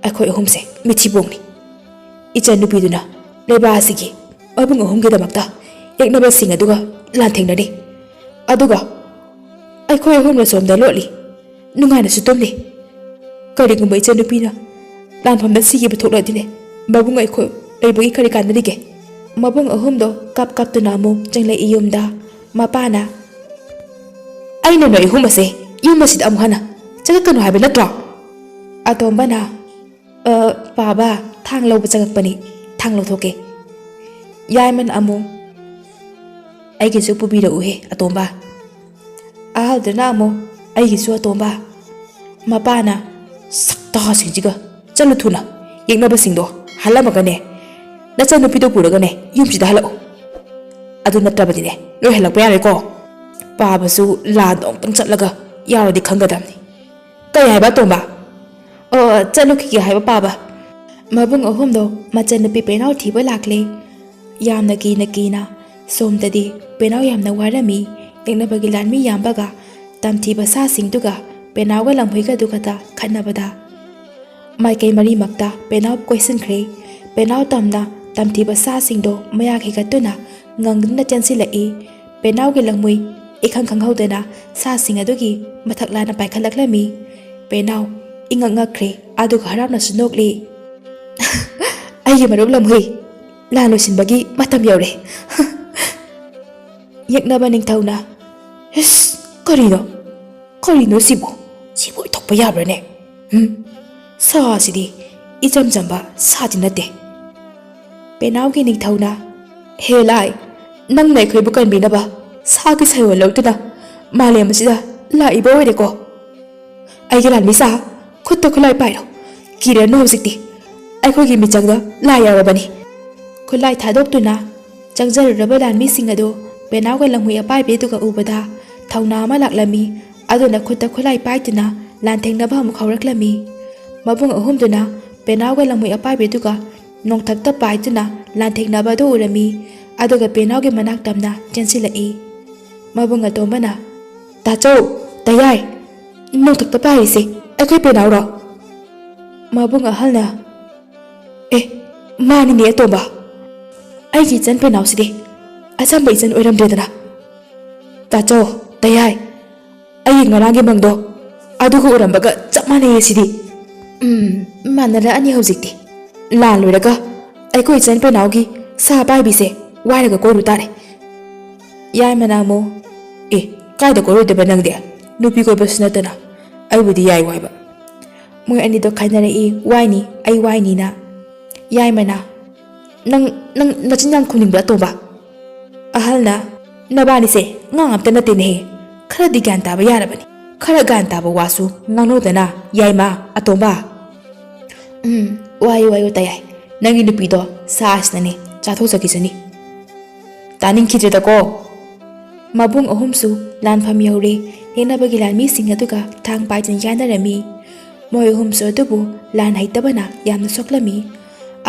ꯑꯩꯈꯣꯏ ꯑꯍꯨꯝꯁꯦ ꯃꯤꯊꯤꯕꯣꯡꯅꯤ ꯏꯆꯟꯅꯨꯄꯤꯗꯨꯅ ꯂꯩꯕꯥꯛ ꯑꯁꯤꯒꯤ ꯃꯕꯨꯡ ꯑꯍꯨꯝꯒꯤꯗꯃꯛꯇ ꯌꯦꯛꯅꯕꯁꯤꯡ ꯑꯗꯨꯒ ꯂꯥꯟꯊꯦꯡꯅꯔꯤ ꯑꯗꯨꯒ ꯑꯩꯈꯣꯏ ꯑꯍꯨꯝꯅ ꯁꯣꯝꯗ ꯂꯣꯠꯂꯤ ꯅꯨꯡꯉꯥꯏꯅꯁꯨ ꯇꯨꯝꯂꯤ ꯀꯔꯤꯒꯨꯝꯕ ꯏꯆꯟꯅꯨꯄꯤꯅ ꯂꯥꯟꯐꯝꯗ ꯁꯤꯈꯤꯕ ꯊꯣꯛꯂꯗꯤꯅꯦ ꯃꯕꯨꯡ ꯑꯩꯈꯣꯏ ꯂꯩꯕꯒꯤ ꯀꯔꯤ ꯀꯥꯟꯅꯔꯤꯒꯦ ꯃꯕꯨꯡ ꯑꯍꯨꯝꯗꯣ ꯀꯞꯇꯨꯅ ꯑꯃꯨꯛ ꯆꯪꯂꯛꯏ ꯌꯨꯝꯗ ꯃꯄꯥꯅ ꯑꯩꯅ ꯅꯣꯏ ꯑꯍꯨꯝ ꯑꯁꯦ ꯌꯨꯝ ꯑꯁꯤꯗ ꯑꯃꯨꯛ ꯍꯟꯅ ꯆꯪꯉꯛꯀꯅꯨ ꯍꯥꯏꯕ ꯅꯠꯇ꯭ꯔꯣ ꯑꯇꯣꯝꯕꯅ ꯄꯥꯕ ꯊꯥꯡ ꯂꯧꯕ ꯆꯪꯉꯛꯄꯅꯤ ꯊꯥꯡ ꯂꯧꯊꯣꯛꯀꯦ ꯌꯥꯏꯃꯅ ꯑꯃꯨꯛ ꯑꯩꯒꯤꯁꯨ ꯄꯨꯕꯤꯔꯛꯎꯍꯦ ꯑꯇꯣꯝꯕ ꯑꯍꯜꯗꯨꯅ ꯑꯃꯨꯛ ꯑꯩꯒꯤꯁꯨ ꯑꯇꯣꯝꯕ ꯃꯄꯥꯅ ꯁꯛꯇꯥꯁꯤꯡꯁꯤꯒ ꯆꯠꯂꯨ ꯊꯨꯅ ꯌꯦꯛꯅꯕꯁꯤꯡꯗꯣ ꯍꯜꯂꯝꯃꯒꯅꯦ ꯅꯆꯟꯅꯨꯄꯤꯗꯣ ꯄꯨꯔꯒꯅꯦ ꯌꯨꯝꯁꯤꯗ ꯍꯜꯂꯛꯎ ꯑꯗꯨ ꯅꯠꯇ꯭ꯔꯕꯗꯤꯅꯦ ꯂꯣꯏ ꯍꯜꯂꯛꯄ ꯌꯥꯔꯣꯏꯀꯣ ꯄꯥꯕꯁꯨ ꯂꯥꯟꯗꯣ ꯑꯃꯨꯛꯇꯪ ꯆꯠꯂꯒ ꯌꯥꯎꯔꯗꯤ ꯈꯪꯒꯗꯕꯅꯤ ꯀꯩ ꯍꯥꯏꯕ ꯇꯣꯝꯕ ꯑꯣ ꯆꯠꯂꯨꯈꯤꯒꯦ ꯍꯥꯏꯕ ꯄꯥꯕ ꯃꯕꯨꯡ ꯑꯍꯨꯝꯗꯣ ꯃꯆꯟꯅꯨꯄꯤ ꯄꯦꯅꯥꯎ ꯊꯤꯕ ꯂꯥꯛꯂꯦ ꯌꯥꯝꯅ ꯀꯤꯅ ꯁꯣꯝꯗꯗꯤ ꯄꯦꯅꯥꯎ ꯌꯥꯝꯅ ꯋꯥꯔꯝꯃꯤ ꯌꯦꯛꯅꯕꯒꯤ ꯂꯥꯟꯃꯤ ꯌꯥꯝꯕꯒ ꯇꯝꯊꯤꯕ ꯁꯥꯁꯤꯡꯗꯨꯒ ꯄꯦꯅꯥꯎꯒ ꯂꯝꯍꯨꯏꯒꯗꯨꯒꯇ ꯈꯠꯅꯕꯗ ꯃꯥꯏꯀꯩ ꯃꯔꯤꯃꯛꯇ ꯄꯦꯅꯥꯎ ꯀꯣꯏꯁꯤꯟꯈ꯭ꯔꯦ ꯄꯦꯅꯥꯎ ꯇꯝꯅ ꯇꯝꯊꯤꯕ ꯁꯥꯁꯤꯡꯗꯣ ꯃꯌꯥꯛ ꯍꯦꯟꯒꯠꯇꯨꯅ ꯉꯪꯗꯨꯅ ꯆꯦꯟꯁꯤꯜꯂꯛꯏ ꯄꯦꯅꯥꯎꯒꯤ ꯂꯝꯍꯨꯏ ꯏꯈꯪ ꯈꯪꯍꯧꯗꯅ ꯁꯥꯁꯤꯡ ꯑꯗꯨꯒꯤ ꯃꯊꯛ ꯂꯥꯟꯅ ꯄꯥꯏꯈꯠꯂꯛꯂꯝꯃꯤ ꯄꯦꯅꯥꯎ ꯏꯉꯛ ꯉꯛꯈ꯭ꯔꯦ ꯑꯗꯨꯒ ꯍꯔꯥꯎꯅꯁꯨ ꯅꯣꯛꯂꯤ ꯑꯩꯒꯤ ꯃꯔꯨꯞ ꯂꯝꯍꯨꯏ ꯂꯥꯟ ꯂꯣꯏꯁꯤꯟꯕꯒꯤ ꯃꯇꯝ ꯌꯧꯔꯦ ꯌꯦꯛꯅꯕ ꯅꯤꯡꯊꯧꯅ ꯏꯁ ꯀꯔꯤꯅꯣ ꯁꯤꯕꯨ ꯑꯣꯏꯊꯣꯛꯄ ꯌꯥꯕ꯭ꯔꯅꯦ ꯁꯥꯁꯤꯗꯤ ꯏꯆꯝ ꯆꯝꯕ ꯁꯥꯗꯤ ꯅꯠꯇꯦ ꯄꯦꯅꯥꯎꯒꯤ ꯅꯤꯡꯊꯧꯅ ꯍꯦ ꯂꯥꯏ ꯅꯪꯅ ꯑꯩꯈꯣꯏꯕꯨ ꯀꯟꯕꯤꯅꯕ ꯁꯥꯒꯤ ꯁꯩꯑꯣꯜ ꯂꯧꯗꯨꯅ ꯃꯥꯂꯦꯝ ꯑꯁꯤꯗ ꯂꯥꯛꯏꯕ ꯑꯣꯏꯔꯦꯀꯣ ꯑꯩꯒꯤ ꯂꯥꯟꯃꯤ ꯁꯥ ꯈꯨꯠꯇ ꯈꯨꯠꯂꯥꯏ ꯄꯥꯏꯔꯣ ꯀꯤꯔꯅꯨ ꯍꯧꯖꯤꯛꯇꯤ ꯑꯩꯈꯣꯏꯒꯤ ꯃꯤꯆꯪꯗ ꯂꯥꯏ ꯌꯥꯎꯔꯕꯅꯤ ꯈꯨꯠꯂꯥꯏ ꯊꯥꯗꯣꯛꯇꯨꯅ ꯆꯪꯖꯔꯨꯔꯕ ꯂꯥꯟꯃꯤꯁꯤꯡ ꯑꯗꯨ ꯄꯦꯅꯥꯎꯒ ꯂꯝꯍꯨꯏ ꯑꯄꯥꯏꯕꯤꯗꯨꯒ ꯎꯕꯗ ꯊꯧꯅꯥ ꯑꯃ ꯂꯥꯛꯂꯝꯃꯤ ꯑꯗꯨꯅ ꯈꯨꯠꯇ ꯈꯨꯠꯂꯥꯏ ꯄꯥꯏꯗꯨꯅ ꯂꯥꯟꯊꯦꯡꯅꯕ ꯑꯃꯨꯛ ꯍꯧꯔꯛꯂꯝꯃꯤ ꯃꯕꯨꯡ ꯑꯍꯨꯝꯗꯨꯅ ꯄꯦꯅꯥꯎꯒ ꯂꯝꯍꯨꯏ ꯑꯄꯥꯏꯕꯤꯗꯨꯒ ꯅꯣꯡꯊꯛꯇ ꯄꯥꯏꯗꯨꯅ ꯂꯥꯟꯊꯦꯡꯅꯕ ꯑꯗꯨ ꯎꯔꯝꯃꯤ ꯑꯗꯨꯒ ꯄꯦꯅꯥꯎꯒꯤ ꯃꯅꯥꯛ ꯇꯝꯅ ꯆꯦꯟꯁꯤꯜꯂꯛꯏ ꯃꯕꯨꯡ ꯑꯇꯣꯝꯕꯅ ꯇꯥꯆꯧ ꯇꯌꯥꯏ ꯅꯣꯡꯊꯛꯇ ꯄꯥꯏꯔꯤꯁꯦ ꯑꯩꯈꯣꯏ ꯄꯦꯅꯥꯎꯔꯣ ꯃꯕꯨꯡ ꯑꯍꯜꯅ ꯃꯥꯅꯤꯅꯦ ꯑꯇꯣꯝꯕ ꯑꯩꯒꯤ ꯏꯆꯟ ꯄꯦꯅꯥꯎꯁꯤꯗꯤ ꯑꯆꯝꯕ ꯏꯆꯟ ꯑꯣꯏꯔꯝꯗ꯭ꯔꯦꯗꯅ ꯇꯥꯆꯧ ꯇꯌꯥꯏ ꯑꯩꯒꯤ ꯉꯔꯥꯡꯒꯤ ꯃꯪꯗꯣ ꯑꯗꯨꯒ ꯎꯔꯝꯕꯒ ꯆꯞ ꯃꯥꯟꯅꯩꯌꯦ ꯁꯤꯗꯤ ꯃꯥꯟꯅꯔꯛꯑꯅꯤ ꯍꯧꯖꯤꯛꯇꯤ ꯂꯥꯟ ꯂꯣꯏꯔꯒ ꯑꯩꯈꯣꯏ ꯏꯆꯟ ꯄꯦꯅꯥꯎꯒꯤ ꯁꯥ ꯄꯥꯏꯕꯤꯁꯦ ꯋꯥꯏꯔꯒ ꯀꯣꯏꯔꯨ ꯇꯥꯔꯦ ꯌꯥꯏꯃꯅ ꯑꯃꯨꯛ ꯀꯥꯏꯗ ꯀꯣꯏꯔꯣꯏꯗꯕ ꯅꯪꯗꯤ ꯅꯨꯄꯤ ꯀꯣꯏꯕꯁꯨ ꯅꯠꯇꯅ ꯑꯩꯕꯨꯗꯤ ꯌꯥꯏ ꯋꯥꯏꯕ ꯃꯣꯏ ꯑꯅꯤꯗꯣ ꯈꯥꯏꯅꯔꯛꯏ ꯋꯥꯏꯅꯤ ꯑꯩ ꯋꯥꯏꯅꯤꯅ ꯌꯥꯏꯃꯅ ꯅꯪ ꯅꯆꯤꯟ ꯌꯥꯝ ꯈꯨꯝꯅꯤꯡꯕ꯭ꯔꯥ ꯑꯇꯣꯝꯕ ꯑꯍꯜꯅ ꯅꯕꯥꯅꯤꯁꯦ ꯉꯥꯡ ꯑꯝꯇ ꯅꯠꯇꯦꯅꯦꯍꯦ ꯈꯔꯗꯤ ꯒ꯭ꯌꯥꯟ ꯇꯥꯕ ꯌꯥꯔꯕꯅꯤ ꯈꯔ ꯒ꯭ꯌꯥꯟ ꯇꯥꯕ ꯋꯥꯁꯨ ꯉꯥꯡꯅꯧꯗꯅ ꯌꯥꯏꯃ ꯑꯇꯣꯝꯕ ꯋꯥꯌꯨ ꯇꯌꯥꯏ ꯅꯪꯒꯤ ꯅꯨꯄꯤꯗꯣ ꯁꯥꯁꯤꯅꯅꯦ ꯆꯥꯊꯣꯛꯆꯈꯤꯁꯅꯤ ꯇꯥꯅꯤꯡꯈꯤꯗ꯭ꯔꯦꯗꯀꯣ ꯃꯕꯨꯡ ꯑꯍꯨꯝꯁꯨ ꯂꯥꯟꯐꯝ ꯌꯧꯔꯦ ꯌꯦꯛꯅꯕꯒꯤ ꯂꯥꯟꯃꯤꯁꯤꯡ ꯑꯗꯨꯒ ꯊꯥꯡ ꯄꯥꯏꯗꯨꯅ ꯌꯥꯅꯔꯝꯃꯤ ꯃꯣꯏ ꯑꯍꯨꯝꯁꯨ ꯑꯗꯨꯕꯨ ꯂꯥꯟ ꯍꯩꯇꯕꯅ ꯌꯥꯝꯅ ꯁꯣꯛꯂꯝꯃꯤ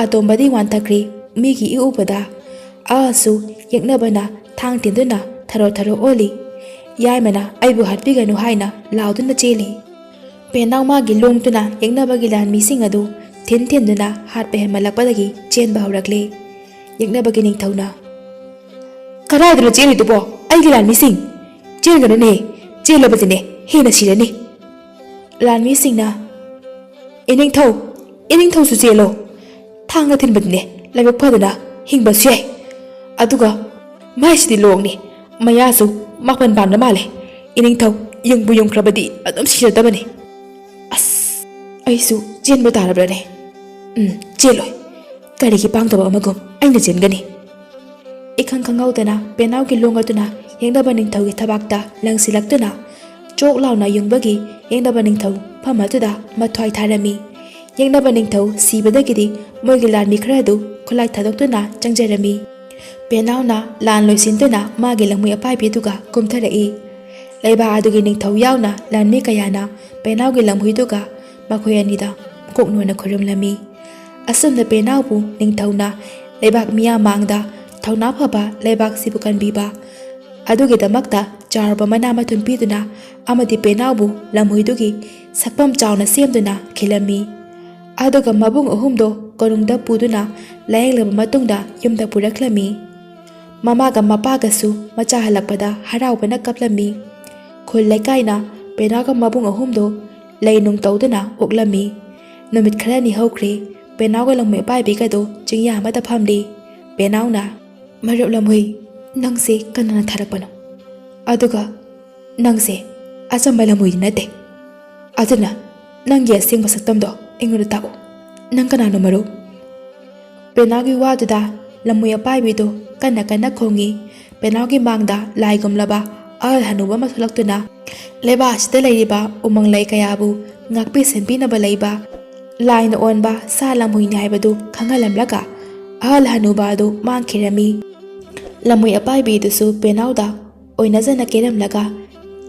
ꯑꯇꯣꯝꯕꯗꯤ ꯋꯥꯟꯊꯈ꯭ꯔꯦ ꯃꯤꯒꯤ ꯏ ꯎꯕꯗ ꯑꯥꯁꯨ ꯌꯦꯛꯅꯕꯅ ꯊꯥꯡ ꯊꯤꯟꯗꯨꯅ ꯊꯔꯣ ꯑꯣꯜꯂꯤ ꯌꯥꯏꯃꯅ ꯑꯩꯕꯨ ꯍꯥꯠꯄꯤꯒꯅꯨ ꯍꯥꯏꯅ ꯂꯥꯎꯗꯨꯅ ꯆꯦꯜꯂꯤ ꯄꯦꯅꯥꯎ ꯃꯥꯒꯤ ꯂꯣꯡꯇꯨꯅ ꯌꯦꯛꯅꯕꯒꯤ ꯂꯥꯟꯃꯤꯁꯤꯡ ꯑꯗꯨ ꯊꯤꯟꯗꯨꯅ ꯍꯥꯠꯄ ꯍꯦꯟꯃꯜꯂꯛꯄꯗꯒꯤ ꯆꯦꯟꯕ ꯍꯧꯔꯛꯂꯦ ꯌꯦꯛꯅꯕꯒꯤ ꯅꯤꯡꯊꯧꯅ ꯀꯗꯥꯏꯗꯅꯣ ꯆꯦꯜꯂꯤꯗꯨꯕꯣ ꯑꯩꯒꯤ ꯂꯥꯟꯃꯤꯁꯤꯡ ꯆꯦꯟꯒꯅꯨꯅꯦ ꯆꯦꯜꯂꯕꯗꯤꯅꯦ ꯍꯦꯟꯅ ꯁꯤꯔꯅꯤ ꯂꯥꯟꯃꯤꯁꯤꯡꯅ ꯏꯅꯤꯡꯊꯧꯁꯨ ꯆꯦꯜꯂꯣ ꯊꯥꯡꯅ ꯊꯤꯟꯕꯗꯤꯅꯦ ꯂꯥꯏꯕꯛ ꯐꯗꯅ ꯍꯤꯡꯕꯁꯨ ꯌꯥꯏ ꯑꯗꯨꯒ ꯃꯥꯏꯁꯤꯗꯤ ꯂꯣꯡꯅꯤ ꯃꯌꯥꯁꯨ 9 ꯄꯥꯟꯕ ꯃꯥꯜꯂꯦ ꯏꯅꯤꯡꯊꯧ ꯌꯨꯡꯕꯨ ꯌꯨꯡꯈ꯭ꯔꯕꯗꯤ ꯑꯗꯨꯝ ꯁꯤꯔꯗꯕꯅꯤ ꯑꯁ ꯑꯩꯁꯨ ꯆꯦꯟꯕ ꯇꯥꯔꯕ꯭ꯔꯅꯦ ꯆꯦꯜꯂꯣꯏ ꯀꯔꯤꯒꯤ ꯄꯥꯡꯗꯕ ꯑꯃꯒꯨꯝ ꯑꯩꯅ ꯆꯦꯟꯒꯅꯤ ꯏꯈꯪ ꯈꯪꯍꯧꯗꯅ ꯄꯦꯅꯥꯎꯒꯤ ꯂꯣꯡ ꯑꯗꯨꯅ ꯌꯦꯛꯅꯕ ꯅꯤꯡꯊꯧꯒꯤ ꯊꯕꯥꯛꯇ ꯂꯪꯁꯤꯜꯂꯛꯇꯨꯅ ꯆꯣꯛ ꯂꯥꯎꯅ ꯌꯨꯡꯕꯒꯤ ꯌꯦꯛꯅꯕ ꯅꯤꯡꯊꯧ ꯐꯝ ꯑꯗꯨꯗ ꯃꯊ꯭ꯋꯥꯏ ꯊꯥꯔꯝꯃꯤ ꯌꯦꯛꯅꯕ ꯅꯤꯡꯊꯧ ꯁꯤꯕꯗꯒꯤꯗꯤ ꯃꯣꯏꯒꯤ ꯂꯥꯟꯃꯤ ꯈꯔ ꯑꯗꯨ ꯈꯨꯠꯂꯥꯏ ꯊꯥꯗꯣꯛꯇꯨꯅ ꯆꯪꯖꯔꯝꯃꯤ ꯄꯦꯅꯥꯎꯅ ꯂꯥꯟ ꯂꯣꯏꯁꯤꯟꯗꯨꯅ ꯃꯥꯒꯤ ꯂꯝꯍꯨꯏ ꯑꯄꯥꯏꯕꯤꯗꯨꯒ ꯀꯨꯝꯊꯔꯛꯏ ꯂꯩꯕꯥꯛ ꯑꯗꯨꯒꯤ ꯅꯤꯡꯊꯧ ꯌꯥꯎꯅ ꯂꯥꯟꯃꯤ ꯀꯌꯥꯅ ꯄꯦꯅꯥꯎꯒꯤ ꯂꯝꯍꯨꯏꯗꯨꯒ ꯃꯈꯣꯏ ꯑꯅꯤꯗ ꯀꯣꯛꯅꯣꯟꯅ ꯈꯨꯔꯨꯝꯂꯝꯃꯤ ꯑꯁꯨꯝꯅ ꯄꯦꯅꯥꯎꯕꯨ ꯅꯤꯡꯊꯧꯅ ꯂꯩꯕꯥꯛ ꯃꯤꯌꯥꯝ ꯃꯥꯡꯗ ꯊꯧꯅꯥ ꯐꯕ ꯂꯩꯕꯥꯛꯁꯤꯕꯨ ꯀꯟꯕꯤꯕ ꯑꯗꯨꯒꯤꯗꯃꯛꯇ ꯆꯥꯎꯔꯕ ꯃꯅꯥ ꯃꯊꯨꯝ ꯄꯤꯗꯨꯅ ꯑꯃꯗꯤ ꯄꯦꯅꯥꯎꯕꯨ ꯂꯝꯍꯨꯏꯗꯨꯒꯤ ꯁꯛꯐꯝ ꯆꯥꯎꯅ ꯁꯦꯝꯗꯨꯅ ꯈꯤꯜꯂꯝꯃꯤ ꯑꯗꯨꯒ ꯃꯕꯨꯡ ꯑꯍꯨꯝꯗꯣ ꯀꯣꯅꯨꯡꯗ ꯄꯨꯗꯨꯅ ꯂꯥꯌꯦꯡꯂꯕ ꯃꯇꯨꯡꯗ ꯌꯨꯝꯗ ꯄꯨꯔꯛꯂꯝꯃꯤ ꯃꯃꯥꯒ ꯃꯄꯥꯒꯁꯨ ꯃꯆꯥ ꯍꯜꯂꯛꯄꯗ ꯍꯔꯥꯎꯕꯅ ꯀꯞꯂꯝꯃꯤ ꯈꯨꯜ ꯂꯩꯀꯥꯏꯅ ꯄꯦꯅꯥꯎꯒ ꯃꯕꯨꯡ ꯑꯍꯨꯝꯗꯣ ꯂꯩ ꯅꯨꯡ ꯇꯧꯗꯨꯅ ꯑꯣꯛꯂꯝꯃꯤ ꯅꯨꯃꯤꯠ ꯈꯔꯅꯤ ꯍꯧꯈ꯭ꯔꯦ ꯄꯦꯅꯥꯎꯒ ꯂꯝꯍꯨꯏ ꯑꯄꯥꯏꯕꯤꯒꯗꯣ ꯆꯤꯡꯌꯥ ꯑꯃꯗ ꯐꯝꯂꯤ ꯄꯦꯅꯥꯎꯅ ꯃꯔꯨꯞ ꯂꯝꯍꯨꯏ ꯅꯪꯁꯦ ꯀꯅꯥꯅ ꯊꯥꯔꯛꯄꯅꯣ ꯑꯗꯨꯒ ꯅꯪꯁꯦ ꯑꯆꯝꯕ ꯂꯝꯍꯨꯏꯗꯤ ꯅꯠꯇꯦ ꯑꯗꯨꯅ ꯅꯪꯒꯤ ꯑꯁꯦꯡꯕ ꯁꯛꯇꯝꯗꯣ ꯑꯩꯉꯣꯟꯗ ꯇꯥꯛꯎ ꯅꯪ ꯀꯅꯥꯅꯣ ꯃꯔꯨꯞ ꯄꯦꯅꯥꯎꯒꯤ ꯋꯥꯗꯨꯗ ꯂꯝꯍꯨꯏ ꯑꯄꯥꯏꯕꯤꯗꯣ ꯀꯟꯅ ꯈꯣꯡꯉꯤ ꯄꯦꯅꯥꯎꯒꯤ ꯃꯥꯡꯗ ꯂꯥꯏꯒꯨꯝꯂꯕ ꯑꯍꯜ ꯍꯅꯨꯕ ꯑꯃ ꯊꯣꯛꯂꯛꯇꯨꯅ ꯂꯩꯕꯥꯛ ꯑꯁꯤꯗ ꯂꯩꯔꯤꯕ ꯎꯃꯪ ꯂꯩ ꯀꯌꯥꯕꯨ ꯉꯥꯛꯄꯤ ꯁꯦꯟꯕꯤꯅꯕ ꯂꯩꯕ ꯂꯥꯏꯅ ꯑꯣꯟꯕ ꯁꯥ ꯂꯝꯍꯨꯏꯅꯤ ꯍꯥꯏꯕꯗꯨ ꯈꯪꯍꯜꯂꯝꯂꯒ ꯑꯍꯜ ꯍꯅꯨꯕ ꯑꯗꯨ ꯃꯥꯡꯈꯤꯔꯝꯃꯤ꯫ ꯂꯝꯍꯨꯏ ꯑꯄꯥꯏꯕꯤꯗꯨꯁꯨ ꯄꯦꯅꯥꯎꯗ ꯑꯣꯏꯅꯖꯅ ꯀꯦꯔꯝꯂꯒ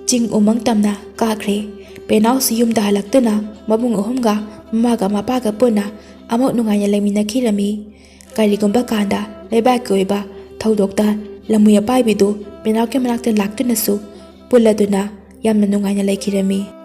ꯆꯤꯡ ꯎꯃꯪ ꯇꯝꯅ ꯀꯥꯈ꯭ꯔꯦ꯫ ꯄꯦꯅꯥꯎꯁꯨ ꯌꯨꯝꯗ ꯍꯜꯂꯛꯇꯨꯅ ꯃꯕꯨꯡ ꯑꯍꯨꯝꯒ ꯃꯃꯥꯒ ꯃꯄꯥꯒ ꯄꯨꯟꯅ ꯑꯃꯨꯛ ꯅꯨꯡꯉꯥꯏꯅ ꯂꯩꯃꯤꯟꯅꯈꯤꯔꯝꯃꯤ꯫ ꯀꯔꯤꯒꯨꯝꯕ ꯀꯥꯟꯗ ꯂꯩꯕꯥꯛꯀꯤ ꯑꯣꯏꯕ ꯊꯧꯗꯣꯛꯇ ꯂꯝꯍꯨꯏ ꯑꯄꯥꯏꯕꯤꯗꯨ ꯄꯦꯅꯥꯎꯒꯤ ꯃꯅꯥꯛꯇ ꯂꯥꯛꯇꯨꯅꯁꯨ ꯄꯨꯜꯂꯗꯨꯅ ꯌꯥꯝꯅ ꯅꯨꯡꯉꯥꯏꯅ ꯂꯩꯈꯤꯔꯝꯃꯤ꯫